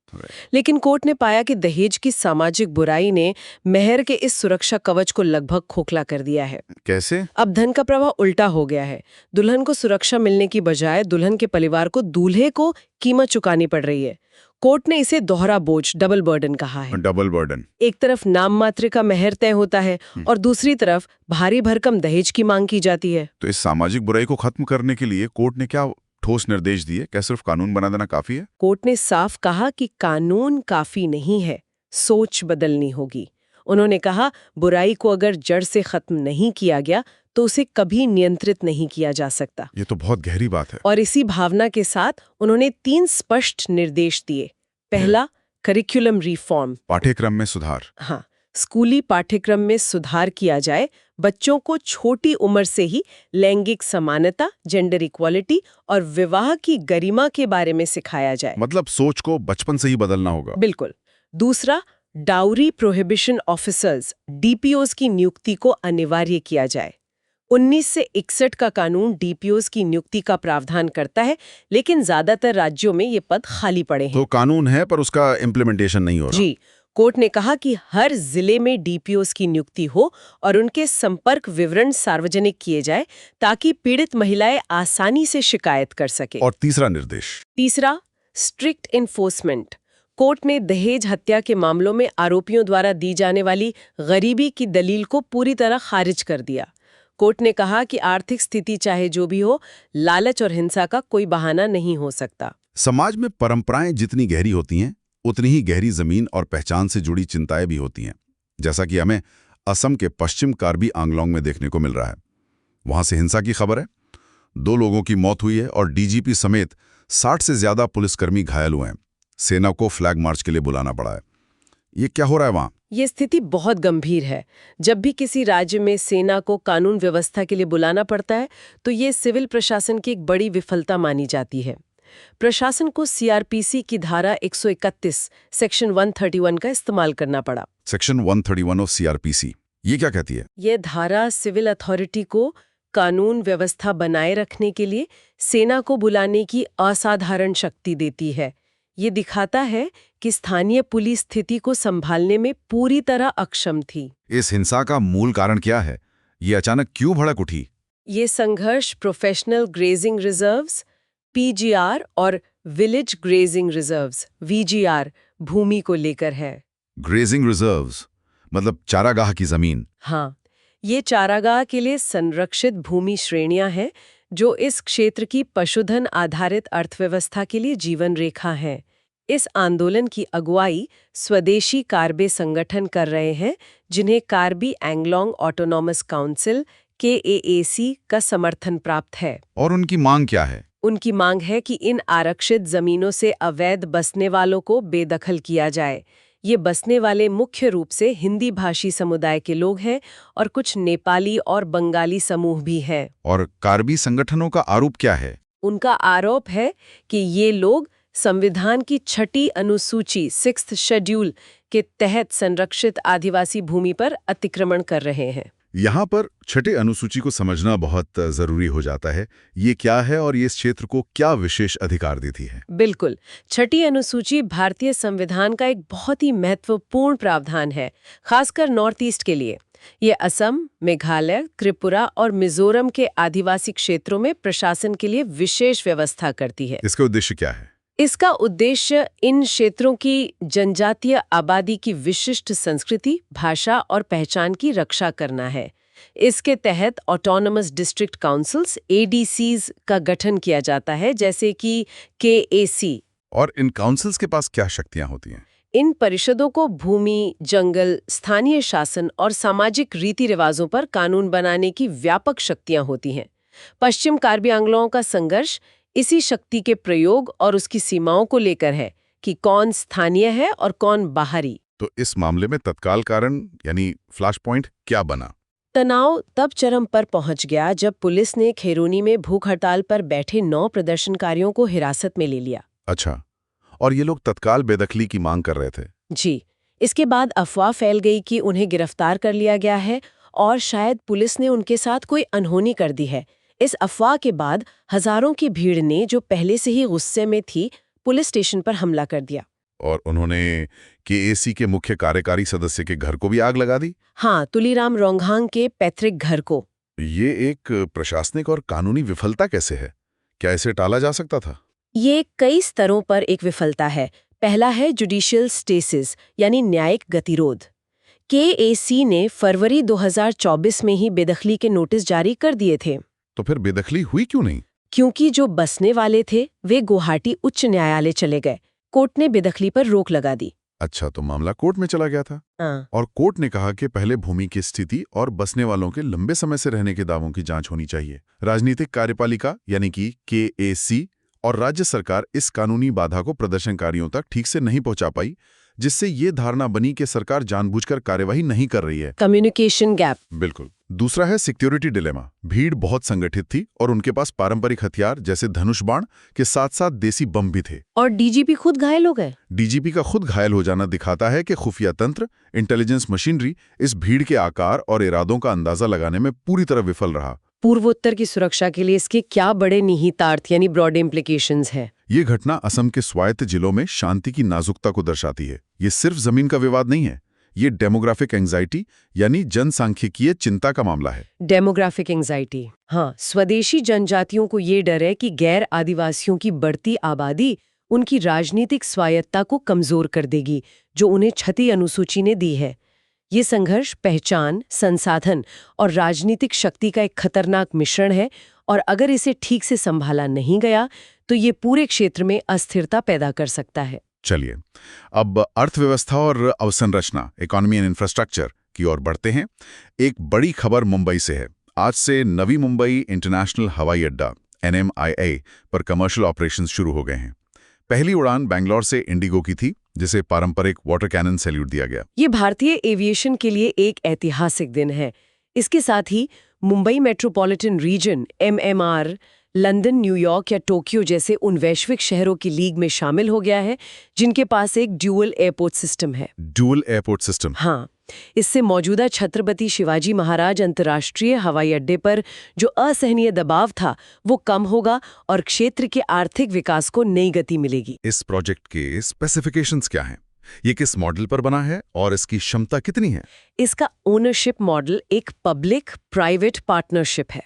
लेकिन कोर्ट ने पाया कि दहेज की सामाजिक बुराई ने मेहर के इस सुरक्षा कवच को लगभग खोखला कर दिया है। कैसे? अब धन का प्रवाह उल्टा हो गया है। दुल्हन को सुरक्षा मिलने की बजाय दुल्हन के परिवार को दूल्हे को कीमत चुकानी पड़ रही है। कोर्ट ने इसे दोहरा बोझ, डबल बर्डन कहा है। Double burden. एक तरफ नाम मात्र का मेहर तय होता है और दूसरी तरफ भारी भरकम दहेज की मांग की जाती है। तो इस सामाजिक बुराई को खत्म करने के लिए कोर्ट ने क्या ठोस निर्देश दिए? क्या सिर्फ कानून बना देना काफी है? कोर्ट ने साफ कहा कि कानून काफी नहीं है, सोच बदलनी होगी। उन्होंने कहा, बुराई को अगर जड़ से खत्म नहीं किया गया तो उसे कभी नियंत्रित नहीं किया जा सकता। ये तो बहुत गहरी बात है। और इसी भावना के साथ उन्होंने 3 स्पष्ट निर्देश दिए। पहला, करिकुलम रिफॉर्म, पाठ्यक्रम में सुधार। हाँ, स्कूली पाठ्यक्रम में सुधार किया जाए। बच्चों को छोटी उम्र से ही लैंगिक समानता, जेंडर इक्वालिटी और विवाह की गरिमा के बारे में सिखाया जाए। मतलब सोच को बचपन से ही बदलना होगा। बिल्कुल। दूसरा, डाउरी प्रोहिबिशन ऑफिसर्स, डीपीओज की नियुक्ति को अनिवार्य किया जाए। 1961 का कानून डीपीओज की नियुक्ति का प्रावधान करता है, लेकिन ज्यादातर राज्यों में ये पद खाली पड़े हैं। तो कानून है पर उसका इम्प्लीमेंटेशन नहीं हो रहा। जी, कोर्ट ने कहा कि हर जिले में डीपीओज की नियुक्ति हो और उनके संपर्क विवरण सार्वजनिक किए जाए ताकि पीड़ित महिलाएं आसानी से शिकायत कर सके। और तीसरा निर्देश? तीसरा, स्ट्रिक्ट इन्फोर्समेंट। कोर्ट ने दहेज हत्या के मामलों में आरोपियों द्वारा दी जाने वाली गरीबी की दलील को पूरी तरह खारिज कर दिया। कोर्ट ने कहा कि आर्थिक स्थिति चाहे जो भी हो, लालच और हिंसा का कोई बहाना नहीं हो सकता। समाज में परंपराएं जितनी गहरी होती हैं, उतनी ही गहरी जमीन और पहचान से जुड़ी चिंताएं भी होती हैं, जैसा कि हमें असम के पश्चिम कार्बी आंगलोंग में देखने को मिल रहा है। वहां से हिंसा की खबर है, 2 लोगों की मौत हुई है और डीजीपी समेत 60 से ज्यादा पुलिसकर्मी घायल हुए हैं। सेना को फ्लैग मार्च के लिए बुलाना पड़ा है। ये क्या हो रहा है वहां? ये स्थिति बहुत गंभीर है। जब भी किसी राज्य में सेना को कानून व्यवस्था के लिए बुलाना पड़ता है, तो ये सिविल प्रशासन की एक बड़ी विफलता मानी जाती है। प्रशासन को सीआरपीसी की धारा 131, सेक्शन 131 का इस्तेमाल करना पड़ा। सेक्शन 131 ऑफ सीआरपीसी, ये क्या कहती है? ये धारा सिविल अथॉरिटी को कानून व्यवस्था बनाए रखने के लिए सेना को बुलाने की असाधारण शक्ति देती है। ये दिखाता है कि स्थानीय पुलिस स्थिति को संभालने में पूरी तरह अक्षम थी। इस हिंसा का मूल कारण क्या है? ये अचानक क्यों भड़क उठी? ये संघर्ष प्रोफेशनल ग्रेजिंग रिजर्व्स, पीजीआर और विलेज ग्रेजिंग रिजर्व्स, वीजीआर, भूमि को लेकर है। ग्रेजिंग रिजर्व्स मतलब चारागाह की जमीन। हाँ, ये चारागाह के लिए संरक्षित भूमि श्रेणियां हैं जो इस क्षेत्र की पशुधन आधारित अर्थव्यवस्था के लिए जीवन रेखा हैं। इस आंदोलन की अगुवाई स्वदेशी कार्बे संगठन कर रहे हैं, जिन्हें Karbi Anglong autonomous council KAAC का समर्थन प्राप्त है। और उनकी मांग क्या है? उनकी मांग है कि इन आरक्षित जमीनों से अवैध बसने वालों को बेदखल किया जाए। ये बसने वाले मुख्य रूप से हिंदी भाषी समुदाय के लोग हैं और कुछ नेपाली और बंगाली समूह भी हैं। और कार्बी संगठनों का आरोप क्या है? उनका आरोप है कि ये लोग संविधान की 6ठी अनुसूची 6th शेड्यूल के तहत संरक्षित आदिवासी भूमि पर अतिक्रमण कर रहे हैं। यहाँ पर छठे अनुसूची को समझना बहुत जरूरी हो जाता है। ये क्या है और ये इस क्षेत्र को क्या विशेष अधिकार देती है? बिल्कुल। छठी अनुसूची भारतीय संविधान का एक बहुत ही महत्वपूर्ण प्रावधान है, खासकर नॉर्थ ईस्ट के लिए। ये असम, मेघालय, त्रिपुरा और मिजोरम के आदिवासी क्षेत्रों में प्रशासन के लिए विशेष व्यवस्था करती है। इसका उद्देश्य क्या है? इसका उद्देश्य इन क्षेत्रों की जनजातीय आबादी की विशिष्ट संस्कृति, भाषा और पहचान की रक्षा करना है। इसके तहत ऑटोनमस डिस्ट्रिक्ट काउंसिल्स ADCs का गठन किया जाता है, जैसे कि KAC। और इन काउंसिल्स के पास क्या शक्तियां होती हैं? इन परिषदों को भूमि, जंगल, स्थानीय शासन और सामाजिक रीति रिवाजों पर कानून बनाने की व्यापक शक्तियां होती हैं। पश्चिम कार्बी आंग्लों का संघर्ष इसी शक्ति के प्रयोग और उसकी सीमाओं को लेकर है कि कौन स्थानीय है और कौन बाहरी। तो इस मामले में तत्काल कारण यानी फ्लैश पॉइंट क्या बना? तनाव तब चरम पर पहुंच गया जब पुलिस ने खैरोनी में भूख हड़ताल पर बैठे 9 प्रदर्शनकारियों को हिरासत में ले लिया। अच्छा, और ये लोग तत्काल बेदखली की मांग कर रहे थे? जी। इसके बाद अफवाह फैल गई कि उन्हें गिरफ्तार कर लिया गया है और शायद पुलिस ने उनके साथ कोई अनहोनी कर दी है। इस अफवाह के बाद हजारों की भीड़ ने, जो पहले से ही गुस्से में थी, पुलिस स्टेशन पर हमला कर दिया। और उन्होंने KAC के मुख्य कार्यकारी सदस्य के घर को भी आग लगा दी? हाँ, तुलीराम रोंघांग के पैतृक घर को। ये एक प्रशासनिक और कानूनी विफलता कैसे है? क्या इसे टाला जा सकता था? ये कई स्तरों पर एक विफलता है। पहला है जुडिशियल स्टेसिस, यानी न्यायिक गतिरोध। KAC ने फरवरी 2024 में ही बेदखली के नोटिस जारी कर दिए थे। तो फिर बेदखली हुई क्यों नहीं? क्योंकि जो बसने वाले थे वे गुवाहाटी उच्च न्यायालय चले गए। कोर्ट ने बेदखली पर रोक लगा दी। अच्छा, तो मामला कोर्ट में चला गया था। हाँ। और कोर्ट ने कहा कि पहले भूमि की स्थिति और बसने वालों के लंबे समय से रहने के दावों की जांच होनी चाहिए। राजनीतिक कार्यपालिका यानी कि KAC और राज्य सरकार इस कानूनी बाधा को प्रदर्शनकारियों तक ठीक से नहीं पहुंचा पाई, जिससे ये धारणा बनी कि सरकार जानबूझकर कार्यवाही नहीं कर रही है। Communication gap. बिल्कुल। दूसरा है सिक्योरिटी डिलेमा। भीड़ बहुत संगठित थी और उनके पास पारंपरिक हथियार जैसे धनुष बाण के साथ साथ देसी बम भी थे। और DGP खुद घायल हो गए। DGP का खुद घायल हो जाना दिखाता है कि खुफिया तंत्र, इंटेलिजेंस मशीनरी इस भीड़ के आकार और इरादों का अंदाजा लगाने में पूरी तरह विफल रहा। पूर्वोत्तर की सुरक्षा के लिए इसके क्या बड़े निहितार्थ यानी ब्रॉड इम्प्लीकेशंस है? ये घटना असम के स्वायत्त जिलों में शांति की नाजुकता को दर्शाती है। ये सिर्फ जमीन का विवाद नहीं है, ये डेमोग्राफिक एंजाइटी यानी जनसांख्यिकीय चिंता का मामला है। Demographic anxiety. हाँ, स्वदेशी जनजातियों को ये डर है कि गैर आदिवासियों की बढ़ती आबादी उनकी राजनीतिक स्वायत्ता को कमजोर कर देगी, जो उन्हें छठी अनुसूची ने दी है। ये संघर्ष पहचान, संसाधन और राजनीतिक शक्ति का एक खतरनाक मिश्रण है, और अगर इसे ठीक से संभाला नहीं गया तो ये पूरे क्षेत्र में अस्थिरता पैदा कर सकता है। चलिए, अब अर्थव्यवस्था और अवसंरचना, इकोनॉमी एंड इंफ्रास्ट्रक्चर की ओर बढ़ते हैं। एक बड़ी खबर मुंबई से है। आज से नवी मुंबई इंटरनेशनल हवाई अड्डा NMIA पर कमर्शियल ऑपरेशंस शुरू हो गए हैं। पहली उड़ान बेंगलोर से इंडिगो की थी, जिसे पारंपरिक वाटर कैनन सैल्यूट दिया गया। ये भारतीय एविएशन के लिए एक ऐतिहासिक दिन है। इसके साथ ही Mumbai metropolitan region MMR London, New York या टोक्यो जैसे उन वैश्विक शहरों की लीग में शामिल हो गया है जिनके पास एक ड्यूअल एयरपोर्ट सिस्टम है। Dual airport system? हाँ, इससे मौजूदा छत्रपति शिवाजी महाराज अंतर्राष्ट्रीय हवाई अड्डे पर जो असहनीय दबाव था वो कम होगा और क्षेत्र के आर्थिक विकास को नई गति मिलेगी। इस प्रोजेक्ट के स्पेसिफिकेशंस क्या हैं? ये किस मॉडल पर बना है और इसकी क्षमता कितनी है? इसका ओनरशिप मॉडल एक पब्लिक प्राइवेट पार्टनरशिप है,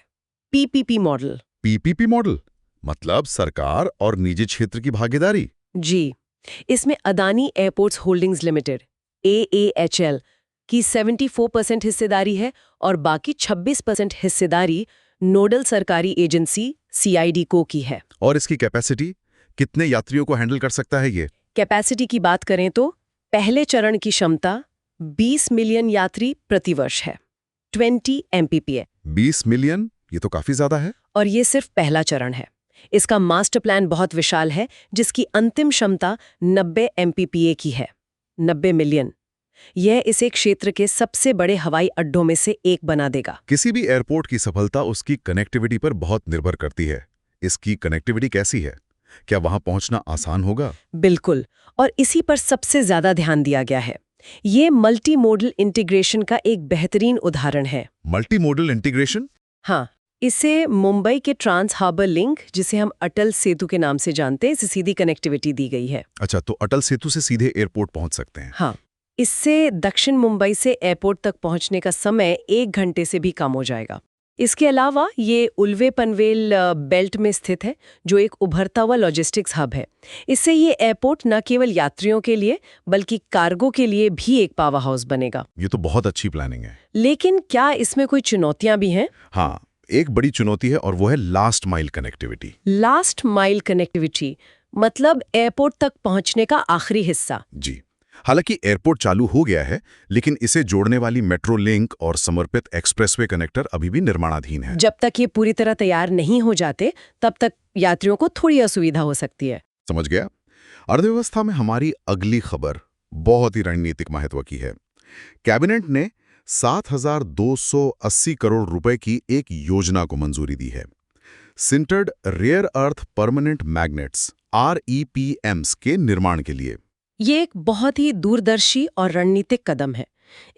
PPP मॉडल। PPP मॉडल मतलब सरकार और निजी क्षेत्र की भागीदारी? जी, इसमें Adani airports holdings limited AAHL की 74% हिस्सेदारी है और बाकी 26% हिस्सेदारी नोडल सरकारी एजेंसी CID को की है। और इसकी कैपेसिटी, कितने यात्रियों को हैंडल कर सकता है ये? कैपेसिटी की बात करें तो पहले चरण की क्षमता 20 मिलियन यात्री प्रतिवर्ष है, 20 MPPA। 20 मिलियन? ये तो काफी ज्यादा है। और ये सिर्फ पहला चरण है। इसका मास्टर प्लान बहुत विशाल है, जिसकी अंतिम क्षमता 90 MPPA की है, 90 मिलियन। यह इसे क्षेत्र के सबसे बड़े हवाई अड्डों में से एक बना देगा। किसी भी एयरपोर्ट की सफलता उसकी कनेक्टिविटी पर बहुत निर्भर करती है। इसकी कनेक्टिविटी कैसी है? क्या वहां पहुंचना आसान होगा? बिल्कुल, और इसी पर सबसे ज्यादा ध्यान दिया गया है। ये मल्टी मोडल इंटीग्रेशन का एक बेहतरीन उदाहरण है। Multi modal integration? हाँ, इसे मुंबई के ट्रांस हार्बर लिंक, जिसे हम अटल सेतु के नाम से जानते हैं, इसे सीधी कनेक्टिविटी दी गई है। अच्छा, तो अटल सेतु से सीधे एयरपोर्ट पहुंच सकते हैं। हाँ, इससे दक्षिण मुंबई से एयरपोर्ट तक पहुंचने का समय 1 घंटे से भी कम हो जाएगा। इसके अलावा ये उल्वे पनवेल बेल्ट में स्थित है, जो एक उभरता हुआ लॉजिस्टिक्स हब है। इससे ये एयरपोर्ट न केवल यात्रियों के लिए बल्कि कार्गो के लिए भी एक पावर हाउस बनेगा। ये तो बहुत अच्छी प्लानिंग है। लेकिन क्या इसमें कोई चुनौतियां भी हैं? हाँ, एक बड़ी चुनौती है और वो है last mile connectivity. Last mile connectivity मतलब एयरपोर्ट तक पहुंचने का आखिरी हिस्सा। जी, हालांकि एयरपोर्ट चालू हो गया है, लेकिन इसे जोड़ने वाली मेट्रो लिंक और समर्पित एक्सप्रेसवे कनेक्टर अभी भी निर्माणाधीन है। जब तक ये पूरी तरह तैयार नहीं हो जाते, तब तक यात्रियों को थोड़ी असुविधा हो सकती है। समझ गया। अर्थव्यवस्था में हमारी अगली खबर बहुत ही रणनीतिक महत्व की है। कैबिनेट ने 7,280 करोड़ रुपए की एक योजना को मंजूरी दी है। Sintered rare earth permanent magnets REPMs के निर्माण के लिए। ये एक बहुत ही दूरदर्शी और रणनीतिक कदम है।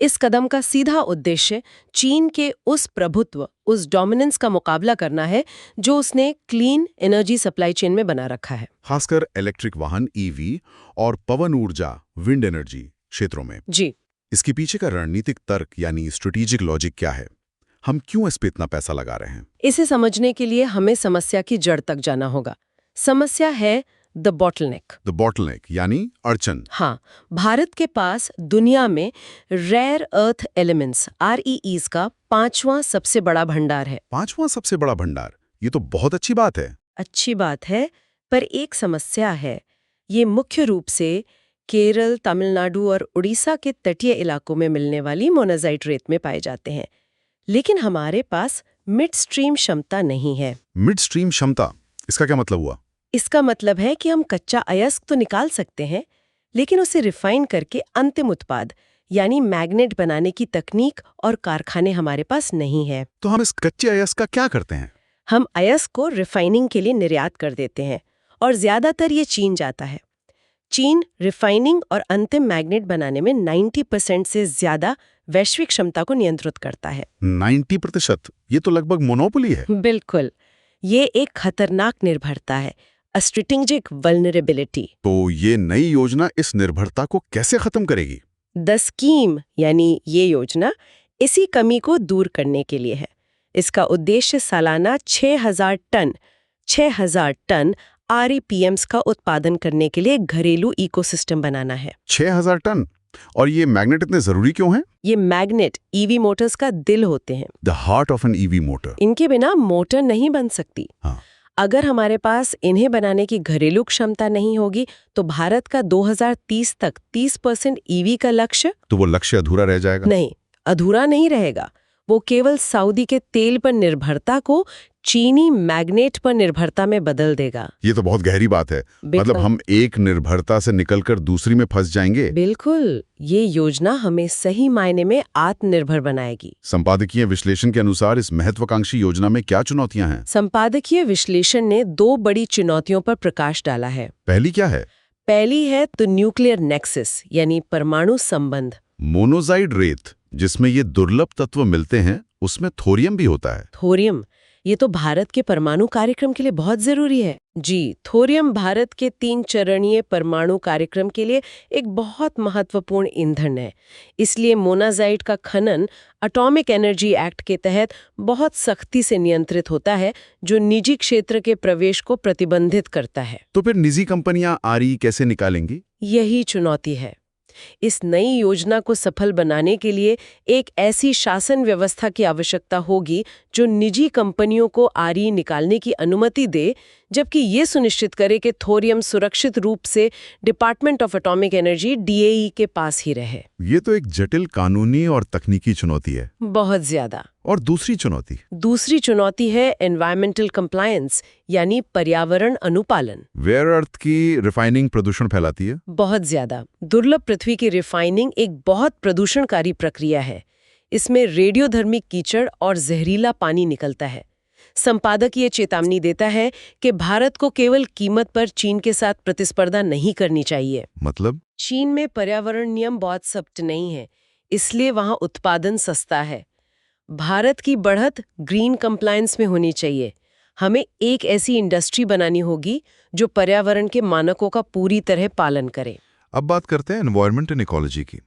इस कदम का सीधा उद्देश्य चीन के उस प्रभुत्व, उस डोमिनेंस का मुकाबला करना है जो उसने क्लीन एनर्जी सप्लाई चेन में बना रखा है, खासकर इलेक्ट्रिक वाहन EV और पवन ऊर्जा विंड एनर्जी क्षेत्रों में। जी, इसके पीछे का रणनीतिक तर्क यानी स्ट्रेटेजिक लॉजिक क्या है? हम क्यों इस पे इतना पैसा लगा रहे हैं? इसे समझने के लिए हमें समस्या की जड़ तक जाना होगा। समस्या है द बॉटलनेक यानी अड़चन। हाँ, भारत के पास दुनिया में रेयर अर्थ एलिमेंट्स REEs का 5वां सबसे बड़ा भंडार है। 5वां सबसे बड़ा भंडार, ये तो बहुत अच्छी बात है। अच्छी बात है, पर एक समस्या है। ये मुख्य रूप से केरल, तमिलनाडु और उड़ीसा के तटीय इलाकों में मिलने वाली मोनाजाइट रेत में पाए जाते हैं। लेकिन हमारे पास मिड स्ट्रीम क्षमता नहीं है। मिड स्ट्रीम क्षमता, इसका क्या मतलब हुआ? इसका मतलब है कि हम कच्चा अयस्क तो निकाल सकते हैं, लेकिन उसे रिफाइन करके अंतिम उत्पाद यानी मैग्नेट बनाने की तकनीक और कारखाने हमारे पास नहीं है। तो हम इस कच्चे अयस्क का क्या करते हैं? हम अयस्क को रिफाइनिंग के लिए निर्यात कर देते हैं और ज्यादातर ये चीन जाता है। चीन रिफाइनिंग और अंतिम मैग्नेट बनाने में 90% से ज्यादा वैश्विक क्षमता को नियंत्रित करता है। 90%? ये तो लगभग मोनोपोली है। बिल्कुल, ये एक खतरनाक निर्भरता है, अ स्ट्रेटेजिक वल्नरेबिलिटी। तो ये नई योजना इस निर्भरता को कैसे खत्म करेगी? द स्कीम यानी ये योजना इसी कमी को दूर करने के लिए है। इसका उद्देश्य सालाना 6,000 टन REPMs का उत्पादन करने के लिए घरेलू इकोसिस्टम बनाना है। 6,000 टन? और ये मैग्नेट इतने जरूरी क्यों हैं? ये मैग्नेट EV मोटर्स का दिल होते हैं। The heart of an EV motor. इनके बिना मोटर नहीं बन सकती। हाँ। अगर हमारे पास इन्हें बनाने की घरेलू क्षमता नहीं होगी, तो भारत का 2030 तक 30% EV का लक्ष्य, तो वो लक्ष्य अधूरा रह जाएगा? नहीं, अधूरा नहीं रहेगा। वो केवल सऊदी के तेल पर निर्भरता को चीनी मैग्नेट पर निर्भरता में बदल देगा। ये तो बहुत गहरी बात है। बिल्कुल। मतलब हम एक निर्भरता से निकलकर दूसरी में फंस जाएंगे। बिल्कुल, ये योजना हमें सही मायने में आत्मनिर्भर बनाएगी। संपादकीय विश्लेषण के अनुसार इस महत्वाकांक्षी योजना में क्या चुनौतियां हैं? संपादकीय विश्लेषण ने 2 बड़ी चुनौतियों पर प्रकाश डाला है। पहली क्या है? पहली है द न्यूक्लियर नेक्सस यानी परमाणु संबंध। मोनोजाइट रेत, जिसमें ये दुर्लभ तत्व मिलते हैं, उसमें थोरियम भी होता है। थोरियम, ये तो भारत के परमाणु कार्यक्रम के लिए बहुत जरूरी है। जी, थोरियम भारत के 3 चरणीय परमाणु कार्यक्रम के लिए एक बहुत महत्वपूर्ण ईंधन है। इसलिए मोनाजाइट का खनन एटॉमिक एनर्जी एक्ट के तहत बहुत सख्ती से नियंत्रित होता है, जो निजी क्षेत्र के प्रवेश को प्रतिबंधित करता है। तो फिर निजी कंपनियां RE कैसे निकालेंगी? यही चुनौती है। इस नई योजना को सफल बनाने के लिए एक ऐसी शासन व्यवस्था की आवश्यकता होगी जो निजी कंपनियों को RE निकालने की अनुमति दे, जबकि ये सुनिश्चित करे कि थोरियम सुरक्षित रूप से department of atomic energy DAE के पास ही रहे। ये तो एक जटिल कानूनी और तकनीकी चुनौती है। बहुत ज्यादा। और दूसरी चुनौती है एनवायरमेंटल कंप्लायंस यानी पर्यावरण अनुपालन। रेयर अर्थ की रिफाइनिंग प्रदूषण फैलाती है? बहुत ज्यादा। दुर्लभ पृथ्वी की रिफाइनिंग एक बहुत प्रदूषणकारी प्रक्रिया है। इसमें रेडियोधर्मी कीचड़ और जहरीला पानी निकलता है। संपादक ये चेतावनी देता है कि भारत को केवल कीमत पर चीन के साथ प्रतिस्पर्धा नहीं करनी चाहिए। मतलब? चीन में पर्यावरण नियम बहुत सख्त नहीं है, इसलिए वहां उत्पादन सस्ता है। भारत की बढ़त ग्रीन कंप्लायंस में होनी चाहिए। हमें एक ऐसी इंडस्ट्री बनानी होगी जो पर्यावरण के मानकों का पूरी तरह पालन करे। अब बात करते हैं एनवायरनमेंट एंड इकोलॉजी की।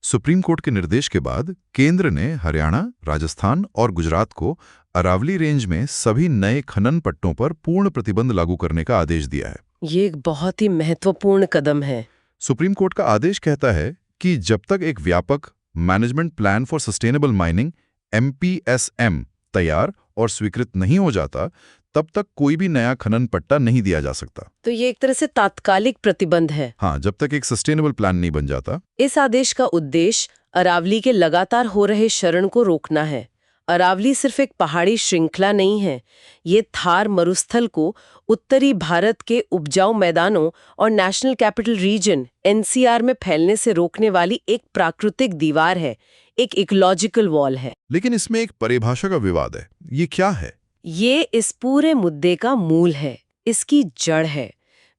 सुप्रीम कोर्ट के निर्देश के बाद केंद्र ने हरियाणा, राजस्थान और गुजरात को अरावली रेंज में सभी नए खनन पट्टों पर पूर्ण प्रतिबंध लागू करने का आदेश दिया है। ये एक बहुत ही महत्वपूर्ण कदम है। सुप्रीम कोर्ट का आदेश कहता है कि जब तक एक व्यापक management plan for sustainable mining MPSM तैयार और स्वीकृत नहीं हो जाता, तब तक कोई भी नया खनन पट्टा नहीं दिया जा सकता। तो ये एक तरह से तात्कालिक प्रतिबंध है। हाँ, जब तक एक सस्टेनेबल प्लान नहीं बन जाता। इस आदेश का उद्देश्य अरावली के लगातार हो रहे क्षरण को रोकना है। अरावली सिर्फ एक पहाड़ी श्रृंखला नहीं है, ये थार मरुस्थल को उत्तरी भारत के उपजाऊ मैदानों और नेशनल कैपिटल रीजन NCR में फैलने से रोकने वाली एक प्राकृतिक दीवार है, एक इकोलॉजिकल वॉल है। लेकिन इसमें एक परिभाषा का विवाद है। ये क्या है? ये इस पूरे मुद्दे का मूल है, इसकी जड़ है।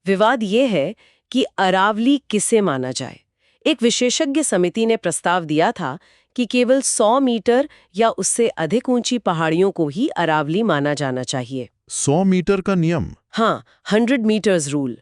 विवाद ये है कि अरावली किसे माना जाए। एक विशेषज्ञ समिति ने प्रस्ताव दिया था कि केवल 100 मीटर या उससे अधिक ऊंची पहाड़ियों को ही अरावली माना जाना चाहिए। 100 मीटर का नियम? हाँ, 100 मीटर्स रूल।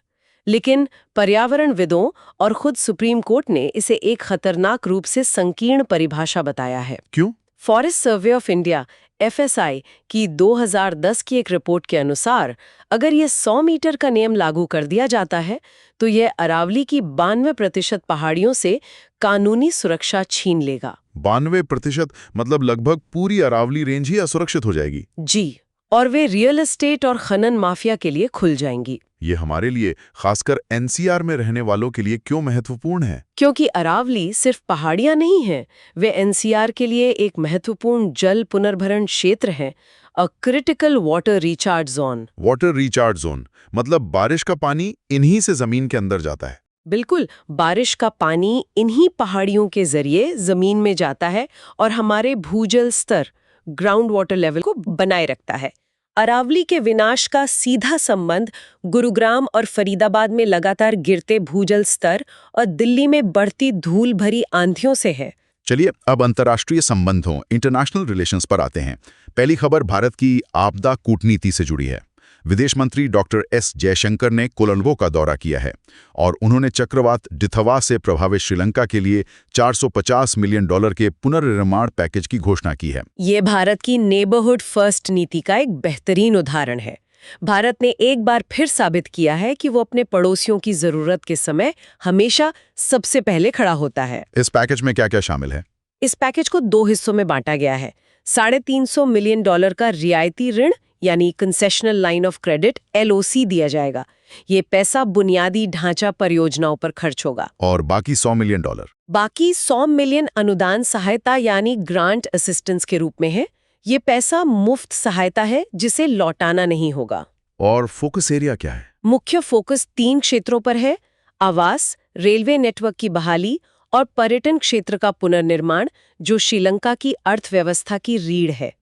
लेकिन पर्यावरणविदों और खुद सुप्रीम कोर्ट ने इसे एक खतरनाक रूप से संकीर्ण परिभाषा बताया है। क्यों? Forest survey of India FSI की 2010 की एक रिपोर्ट के अनुसार अगर ये 100 मीटर का नियम लागू कर दिया जाता है तो ये अरावली की 92% पहाड़ियों से कानूनी सुरक्षा छीन लेगा। 92% मतलब लगभग पूरी अरावली रेंज ही असुरक्षित हो जाएगी। जी, और वे रियल एस्टेट और खनन माफिया के लिए खुल जाएंगी। ये हमारे लिए, खासकर NCR में रहने वालों के लिए क्यों महत्वपूर्ण है? क्योंकि अरावली सिर्फ पहाड़ियां नहीं हैं, वे NCR के लिए एक महत्वपूर्ण जल पुनर्भरण क्षेत्र है, a critical water recharge zone. Water recharge zone मतलब बारिश का पानी इन्हीं से जमीन के अंदर जाता है। बिल्कुल, बारिश का पानी इन्हीं पहाड़ियों के जरिए जमीन में जाता है और हमारे भूजल स्तर, ग्राउंड वाटर लेवल को बनाए रखता है। अरावली के विनाश का सीधा संबंध गुरुग्राम और फरीदाबाद में लगातार गिरते भूजल स्तर और दिल्ली में बढ़ती धूल भरी आंधियों से है। चलिए अब अंतर्राष्ट्रीय संबंधों, इंटरनेशनल रिलेशंस पर आते हैं। पहली खबर भारत की आपदा कूटनीति से जुड़ी है। विदेश मंत्री डॉक्टर S जयशंकर ने कोलंबो का दौरा किया है और उन्होंने चक्रवात डिथवा से प्रभावित श्रीलंका के लिए $450 मिलियन के पुनर्निर्माण पैकेज की घोषणा की है। ये भारत की नेबरहुड फर्स्ट नीति का एक बेहतरीन उदाहरण है। भारत ने एक बार फिर साबित किया है कि वो अपने पड़ोसियों की जरूरत के समय हमेशा सबसे पहले खड़ा होता है। इस पैकेज में क्या क्या शामिल है? इस पैकेज को 2 हिस्सों में बांटा गया है। $350 मिलियन का रियायती ऋण यानी concessional line of credit LOC दिया जाएगा। ये पैसा बुनियादी ढांचा परियोजनाओं पर खर्च होगा। और बाकी $100 मिलियन? बाकी 100 मिलियन अनुदान सहायता यानी ग्रांट असिस्टेंस के रूप में है। ये पैसा मुफ्त सहायता है जिसे लौटाना नहीं होगा। और फोकस एरिया क्या है? मुख्य फोकस 3 क्षेत्रों पर है: आवास, रेलवे नेटवर्क की बहाली और पर्यटन क्षेत्र का पुनर्निर्माण, जो श्रीलंका की अर्थव्यवस्था की रीढ़ है।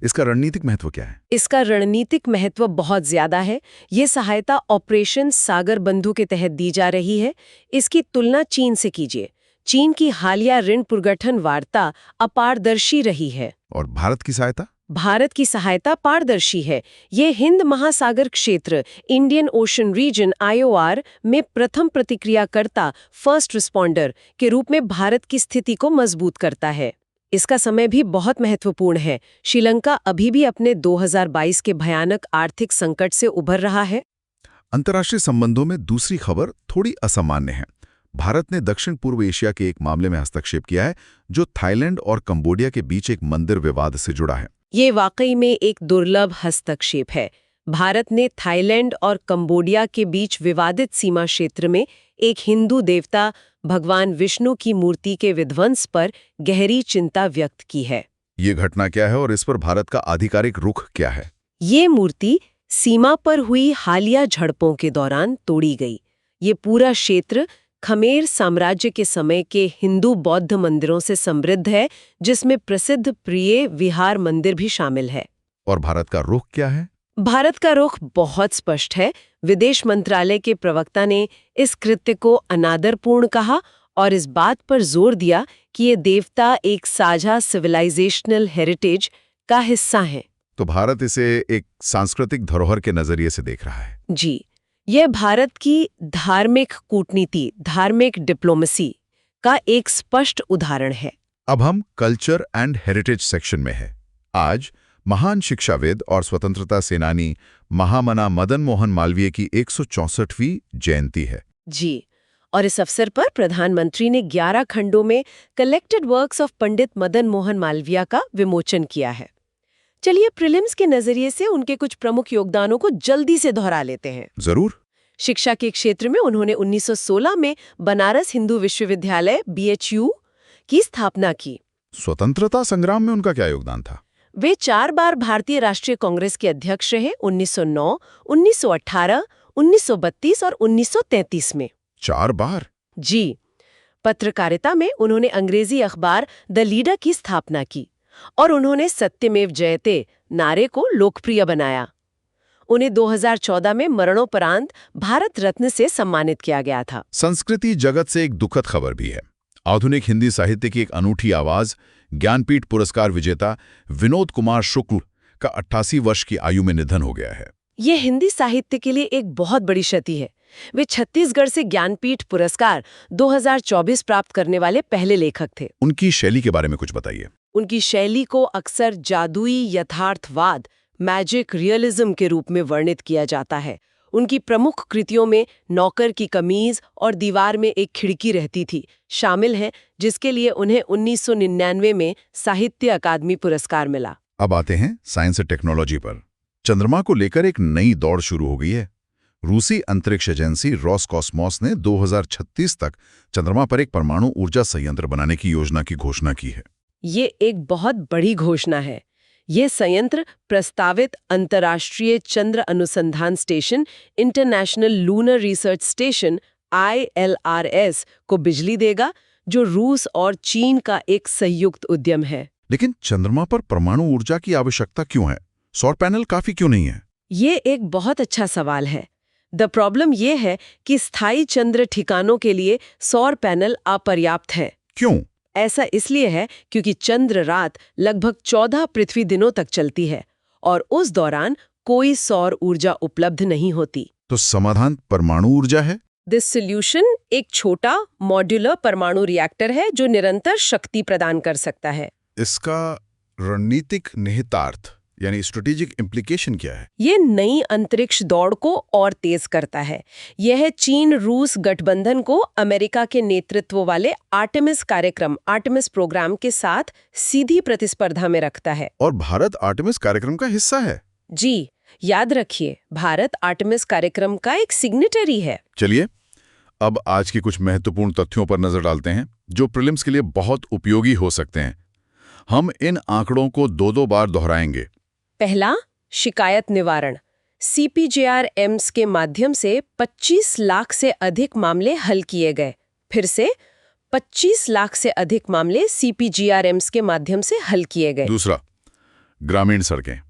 इसका रणनीतिक महत्व क्या है? इसका रणनीतिक महत्व बहुत ज्यादा है। ये सहायता ऑपरेशन सागर बंधु के तहत दी जा रही है। इसकी तुलना चीन से कीजिए। चीन की हालिया ऋण पुनर्गठन वार्ता अपारदर्शी रही है। और भारत की सहायता? भारत की सहायता पारदर्शी है। ये हिंद महासागर क्षेत्र, इंडियन ओशन रीजन IOR में प्रथम प्रतिक्रियाकर्ता, फर्स्ट रिस्पॉन्डर के रूप में भारत की स्थिति को मजबूत करता है। इसका समय भी बहुत महत्वपूर्ण है। श्रीलंका अभी भी अपने 2022 के भयानक आर्थिक संकट से उभर रहा है। अंतर्राष्ट्रीय संबंधों में दूसरी खबर थोड़ी असामान्य है। भारत ने दक्षिण पूर्व एशिया के एक मामले में हस्तक्षेप किया है जो थाईलैंड और कंबोडिया के बीच एक मंदिर विवाद से जुड़ा है। ये वाकई में एक दुर्लभ हस्तक्षेप है। भारत ने थाईलैंड और कंबोडिया के बीच विवादित सीमा क्षेत्र में एक हिंदू देवता भगवान विष्णु की मूर्ति के विध्वंस पर गहरी चिंता व्यक्त की है। ये घटना क्या है और इस पर भारत का आधिकारिक रुख क्या है? ये मूर्ति सीमा पर हुई हालिया झड़पों के दौरान तोड़ी गई। ये पूरा क्षेत्र खमेर साम्राज्य के समय के हिंदू बौद्ध मंदिरों से समृद्ध है, जिसमें प्रसिद्ध प्रिय विहार मंदिर भी शामिल है। और भारत का रुख क्या है? भारत का रुख बहुत स्पष्ट है। विदेश मंत्रालय के प्रवक्ता ने इस कृत्य को अनादरपूर्ण कहा और इस बात पर जोर दिया कि ये देवता एक साझा सिविलाइजेशनल हेरिटेज का हिस्सा हैं। तो भारत इसे एक सांस्कृतिक धरोहर के नजरिए से देख रहा है। जी, यह भारत की धार्मिक कूटनीति, धार्मिक डिप्लोमेसी का एक स्पष्ट उदाहरण है। अब हम कल्चर एंड हेरिटेज सेक्शन में है। आज महान शिक्षाविद और स्वतंत्रता सेनानी महामना मदन मोहन मालवीय की 164वीं जयंती है। जी, और इस अवसर पर प्रधानमंत्री ने 11 खंडों में collected works of Pandit Madan Mohan Malviya का विमोचन किया है। चलिए प्रीलिम्स के नजरिए से उनके कुछ प्रमुख योगदानों को जल्दी से दोहरा लेते हैं। जरूर। शिक्षा के क्षेत्र में उन्होंने 1916 में बनारस हिंदू विश्वविद्यालय BHU की स्थापना की। स्वतंत्रता संग्राम में उनका क्या योगदान था? वे 4 बार भारतीय राष्ट्रीय कांग्रेस के अध्यक्ष रहे, 1909, 1918, 1932 और 1933 में। 4 बार? जी। पत्रकारिता में उन्होंने अंग्रेजी अखबार द लीडर की स्थापना की और उन्होंने सत्यमेव जयते नारे को लोकप्रिय बनाया। उन्हें 2014 में मरणोपरांत भारत रत्न से सम्मानित किया गया था। संस्कृति जगत से एक दुखद खबर भी है। आधुनिक हिंदी साहित्य की एक अनूठी आवाज, ज्ञानपीठ पुरस्कार विजेता विनोद कुमार शुक्ल का 88 वर्ष की आयु में निधन हो गया है। ये हिंदी साहित्य के लिए एक बहुत बड़ी क्षति है। वे छत्तीसगढ़ से ज्ञानपीठ पुरस्कार 2024 प्राप्त करने वाले पहले लेखक थे। उनकी शैली के बारे में कुछ बताइए। उनकी शैली को अक्सर जादुई यथार्थवाद, मैजिक रियलिज्म के रूप में वर्णित किया जाता है। उनकी प्रमुख कृतियों में नौकर की कमीज और दीवार में एक खिड़की रहती थी शामिल हैं, जिसके लिए उन्हें 1999 में साहित्य अकादमी पुरस्कार मिला। अब आते हैं साइंस और टेक्नोलॉजी पर। चंद्रमा को लेकर एक नई दौड़ शुरू हो गई है। रूसी अंतरिक्ष एजेंसी रोसकॉस्मोस ने 2036 तक चंद्रमा पर एक परमाणु ऊर्जा संयंत्र बनाने की योजना की घोषणा की है। ये एक बहुत बड़ी घोषणा है। ये संयंत्र प्रस्तावित अंतर्राष्ट्रीय चंद्र अनुसंधान station, international lunar research station ILRS को बिजली देगा, जो रूस और चीन का एक संयुक्त उद्यम है। लेकिन चंद्रमा पर परमाणु ऊर्जा की आवश्यकता क्यों है? सौर पैनल काफी क्यों नहीं है? ये एक बहुत अच्छा सवाल है। द प्रॉब्लम ये है कि स्थायी चंद्र ठिकानों के लिए सौर पैनल अपर्याप्त है। क्यों? ऐसा इसलिए है क्योंकि चंद्र रात लगभग 14 पृथ्वी दिनों तक चलती है और उस दौरान कोई सौर ऊर्जा उपलब्ध नहीं होती। तो समाधान परमाणु ऊर्जा है? दिस सॉल्यूशन एक छोटा मॉड्यूलर परमाणु रिएक्टर है जो निरंतर शक्ति प्रदान कर सकता है। इसका रणनीतिक निहितार्थ यानी स्ट्रेटेजिक इम्प्लीकेशन क्या है? ये नई अंतरिक्ष दौड़ को और तेज करता है। यह चीन रूस गठबंधन को अमेरिका के नेतृत्व वाले आर्टेमिस प्रोग्राम के साथ सीधी प्रतिस्पर्धा में रखता है। और भारत आर्टेमिस कार्यक्रम का हिस्सा है? जी, याद रखिए, भारत आर्टेमिस कार्यक्रम का एक सिग्नेटरी है। चलिए अब आज के कुछ महत्वपूर्ण तथ्यों पर नजर डालते हैं जो प्रीलिम्स के लिए बहुत उपयोगी हो सकते हैं। हम इन आंकड़ों को 2-2 बार दोहराएंगे। पहला, शिकायत निवारण। CPJRMs के माध्यम से 25 लाख से अधिक मामले हल किए गए। फिर से 25 लाख से अधिक मामले CPGRMs के माध्यम से हल किए गए। दूसरा, ग्रामीण सड़कें।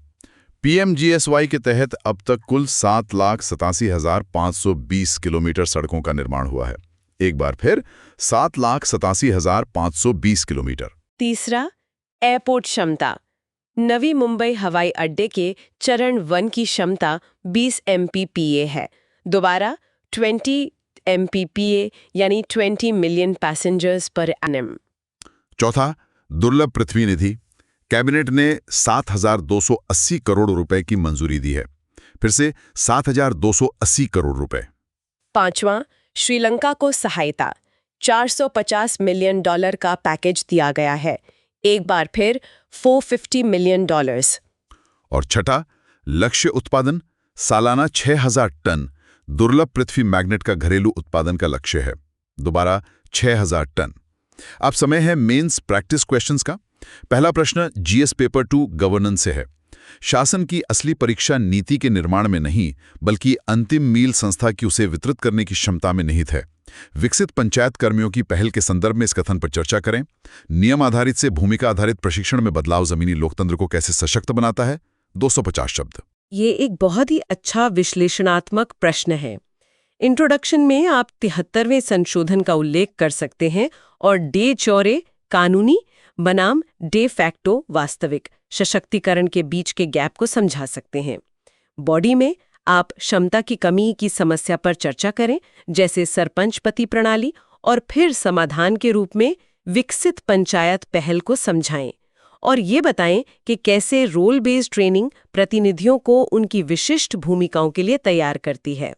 PMGSY के तहत अब तक कुल 7,87,520 किलोमीटर सड़कों का निर्माण हुआ है। एक बार फिर 7,87,520 किलोमीटर। तीसरा, एयरपोर्ट क्षमता। नवी मुंबई हवाई अड्डे के चरण 1 की क्षमता 20 MPPA है। दोबारा 20 MPPA यानी 20 मिलियन पैसेंजर्स पर एनएम। चौथा, दुर्लभ पृथ्वी निधि। कैबिनेट ने 7,280 करोड़ रुपए की मंजूरी दी है। फिर से 7,280 करोड़ रुपए। पांचवां, श्रीलंका को सहायता। $450 मिलियन का पैकेज दिया गया है। एक बार फिर $450 मिलियन। और छठा, लक्ष्य उत्पादन। सालाना 6,000 टन दुर्लभ पृथ्वी मैग्नेट का घरेलू उत्पादन का लक्ष्य है। दोबारा 6,000 टन। अब समय है मेंस प्रैक्टिस क्वेश्चंस का। पहला प्रश्न GS पेपर 2 गवर्नेंस से है। शासन की असली परीक्षा नीति के निर्माण में नहीं, बल्कि अंतिम मील संस्था की उसे वितरित करने की क्षमता में निहित है। विकसित पंचायत कर्मियों की पहल के संदर्भ में इस कथन पर चर्चा करें। नियम आधारित से भूमिका आधारित प्रशिक्षण में बदलाव जमीनी लोकतंत्र को कैसे सशक्त बनाता है। 250 शब्द। ये एक बहुत ही अच्छा विश्लेषणात्मक प्रश्न है। इंट्रोडक्शन में आप 73वें संशोधन का उल्लेख कर सकते हैं और डे चौरे कानूनी बनाम डे फैक्टो वास्तविक सशक्तिकरण के बीच के गैप को समझा सकते हैं। बॉडी में आप क्षमता की कमी की समस्या पर चर्चा करें, जैसे सरपंच पति प्रणाली, और फिर समाधान के रूप में विकसित पंचायत पहल को समझाएं और ये बताएं कि कैसे रोल बेस्ड ट्रेनिंग प्रतिनिधियों को उनकी विशिष्ट भूमिकाओं के लिए तैयार करती है।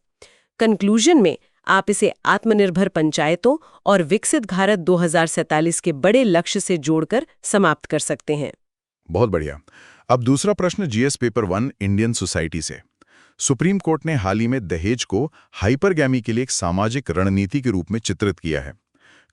कंक्लूजन में आप इसे आत्मनिर्भर पंचायतों और विकसित भारत 2047 के बड़े लक्ष्य से जोड़कर समाप्त कर सकते हैं। बहुत बढ़िया। अब दूसरा प्रश्न जीएस पेपर 1 इंडियन सोसाइटी से। सुप्रीम कोर्ट ने हाल ही में दहेज को हाइपरगैमी के लिए एक सामाजिक रणनीति के रूप में चित्रित किया है।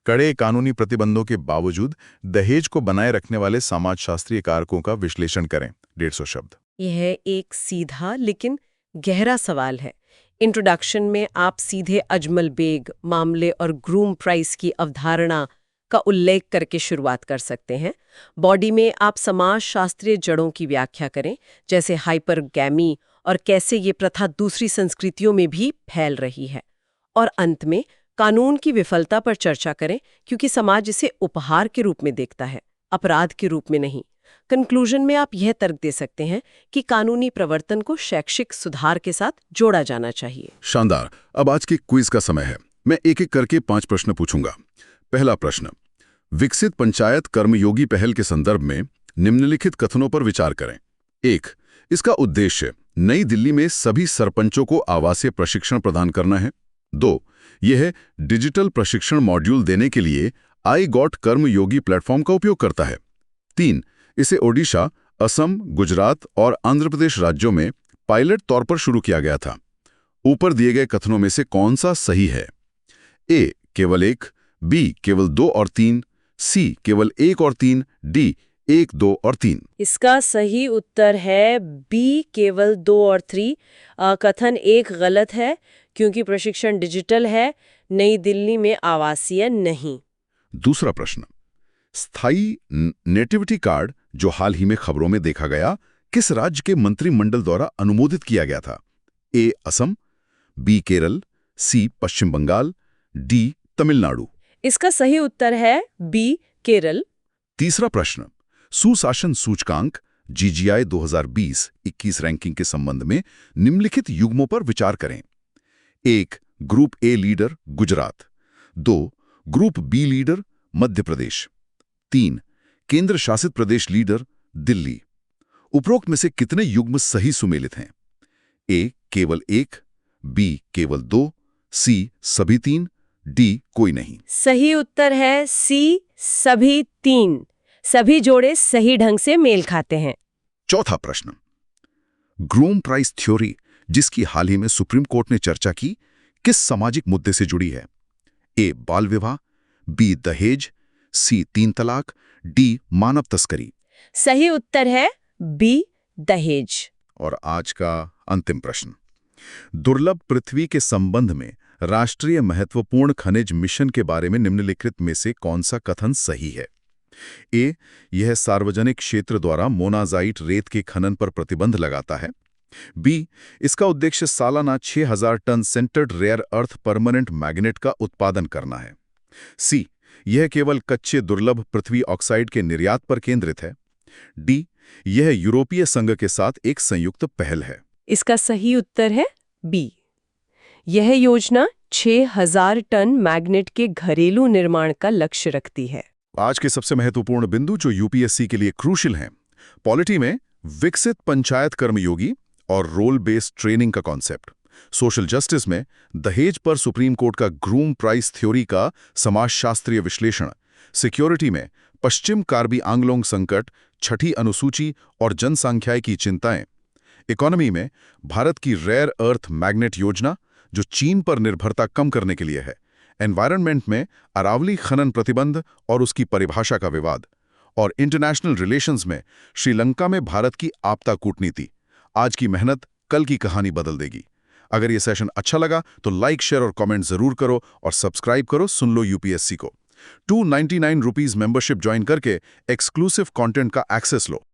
कड़े कानूनी प्रतिबंधों के बावजूद दहेज को बनाए रखने वाले समाजशास्त्रीय कारकों का विश्लेषण करें। 150 शब्द। यह एक सीधा लेकिन गहरा सवाल है। इंट्रोडक्शन में आप सीधे अजमल बेग मामले और ग्रूम प्राइस की अवधारणा का उल्लेख करके शुरुआत कर सकते हैं। बॉडी में आप समाजशास्त्रीय जड़ों की व्याख्या करें, जैसे हाइपरगैमी और कैसे ये प्रथा दूसरी संस्कृतियों में भी फैल रही है। और अंत में कानून की विफलता पर चर्चा करें, क्योंकि समाज इसे उपहार के रूप में देखता है, अपराध के रूप में नहीं। कंक्लूजन में आप यह तर्क दे सकते हैं कि कानूनी प्रवर्तन को शैक्षिक सुधार के साथ जोड़ा जाना चाहिए। शानदार। अब आज के क्विज का समय है। मैं एक एक करके 5 प्रश्न पूछूंगा। पहला प्रश्न, विकसित पंचायत कर्मयोगी पहल के संदर्भ में निम्नलिखित कथनों पर विचार करें। 1. इसका उद्देश्य नई दिल्ली में सभी सरपंचों को आवासीय प्रशिक्षण प्रदान करना है। 2. यह डिजिटल प्रशिक्षण मॉड्यूल देने के लिए आई गॉट कर्मयोगी प्लेटफॉर्म का उपयोग करता है। 3. इसे ओडिशा, असम, गुजरात और आंध्र प्रदेश राज्यों में पायलट तौर पर शुरू किया गया था। ऊपर दिए गए कथनों में से कौन सा सही है? ए. केवल 1, बी. केवल 2 और 3, सी. केवल 1 और 3, डी. 1, 2 और 3। इसका सही उत्तर है बी, केवल 2 और 3। कथन 1 गलत है, क्योंकि प्रशिक्षण डिजिटल है, नई दिल्ली में आवासीय नहीं। दूसरा प्रश्न, स्थायी नेटिविटी कार्ड जो हाल ही में खबरों में देखा गया, किस राज्य के मंत्रिमंडल द्वारा अनुमोदित किया गया था? ए. असम, बी. केरल, सी. पश्चिम बंगाल, डी. तमिलनाडु। इसका सही उत्तर है बी, केरल। तीसरा प्रश्न, सुशासन सूचकांक GGI 2020-21 रैंकिंग के संबंध में निम्नलिखित युग्मों पर विचार करें। 1. Group A leader Gujarat. 2. Group B leader Madhya Pradesh. 3. केंद्र शासित प्रदेश लीडर दिल्ली। उपरोक्त में से कितने युग्म सही सुमेलित हैं? ए. केवल 1, बी. केवल 2, सी. सभी 3, डी. कोई नहीं। सही उत्तर है सी, सभी 3। सभी जोड़े सही ढंग से मेल खाते हैं। चौथा प्रश्न, ग्रूम प्राइस थ्योरी जिसकी हाल ही में सुप्रीम कोर्ट ने चर्चा की, किस सामाजिक मुद्दे से जुड़ी है? ए. बाल विवाह, बी. दहेज, सी. 3 तलाक, डी. मानव तस्करी। सही उत्तर है बी, दहेज। और आज का अंतिम प्रश्न, दुर्लभ पृथ्वी के संबंध में राष्ट्रीय महत्वपूर्ण खनिज मिशन के बारे में निम्नलिखित में से कौन सा कथन सही है? ए. यह सार्वजनिक क्षेत्र द्वारा मोनाजाइट रेत के खनन पर प्रतिबंध लगाता है। बी. इसका उद्देश्य सालाना 6000 ton sintered rare earth permanent magnet का उत्पादन करना है। सी. यह केवल कच्चे दुर्लभ पृथ्वी ऑक्साइड के निर्यात पर केंद्रित है। डी. यह यूरोपीय संघ के साथ एक संयुक्त पहल है। इसका सही उत्तर है बी। यह योजना 6000 टन मैग्नेट के घरेलू निर्माण का लक्ष्य रखती है। आज के सबसे महत्वपूर्ण बिंदु जो यूपीएससी के लिए क्रूशियल हैं। पॉलिटी में विकसित पंचायत कर्मयोगी और रोल बेस्ड ट्रेनिंग का कॉन्सेप्ट, सोशल जस्टिस में दहेज पर सुप्रीम कोर्ट का ग्रूम प्राइस थ्योरी का समाजशास्त्रीय विश्लेषण, सिक्योरिटी में पश्चिम कार्बी आंगलोंग संकट, छठी अनुसूची और जनसंख्याई की चिंताएं, इकोनॉमी में भारत की रेयर अर्थ मैग्नेट योजना जो चीन पर निर्भरता कम करने के लिए है, एनवायरनमेंट में अरावली खनन प्रतिबंध और उसकी परिभाषा का विवाद, और इंटरनेशनल रिलेशंस में श्रीलंका में भारत की आपदा कूटनीति। आज की मेहनत कल की कहानी बदल देगी। अगर ये सेशन अच्छा लगा तो लाइक, शेयर और कमेंट जरूर करो और सब्सक्राइब करो सुन लो यूपीएससी को। 299 रुपीज मेंबरशिप ज्वाइन करके एक्सक्लूसिव कंटेंट का एक्सेस लो।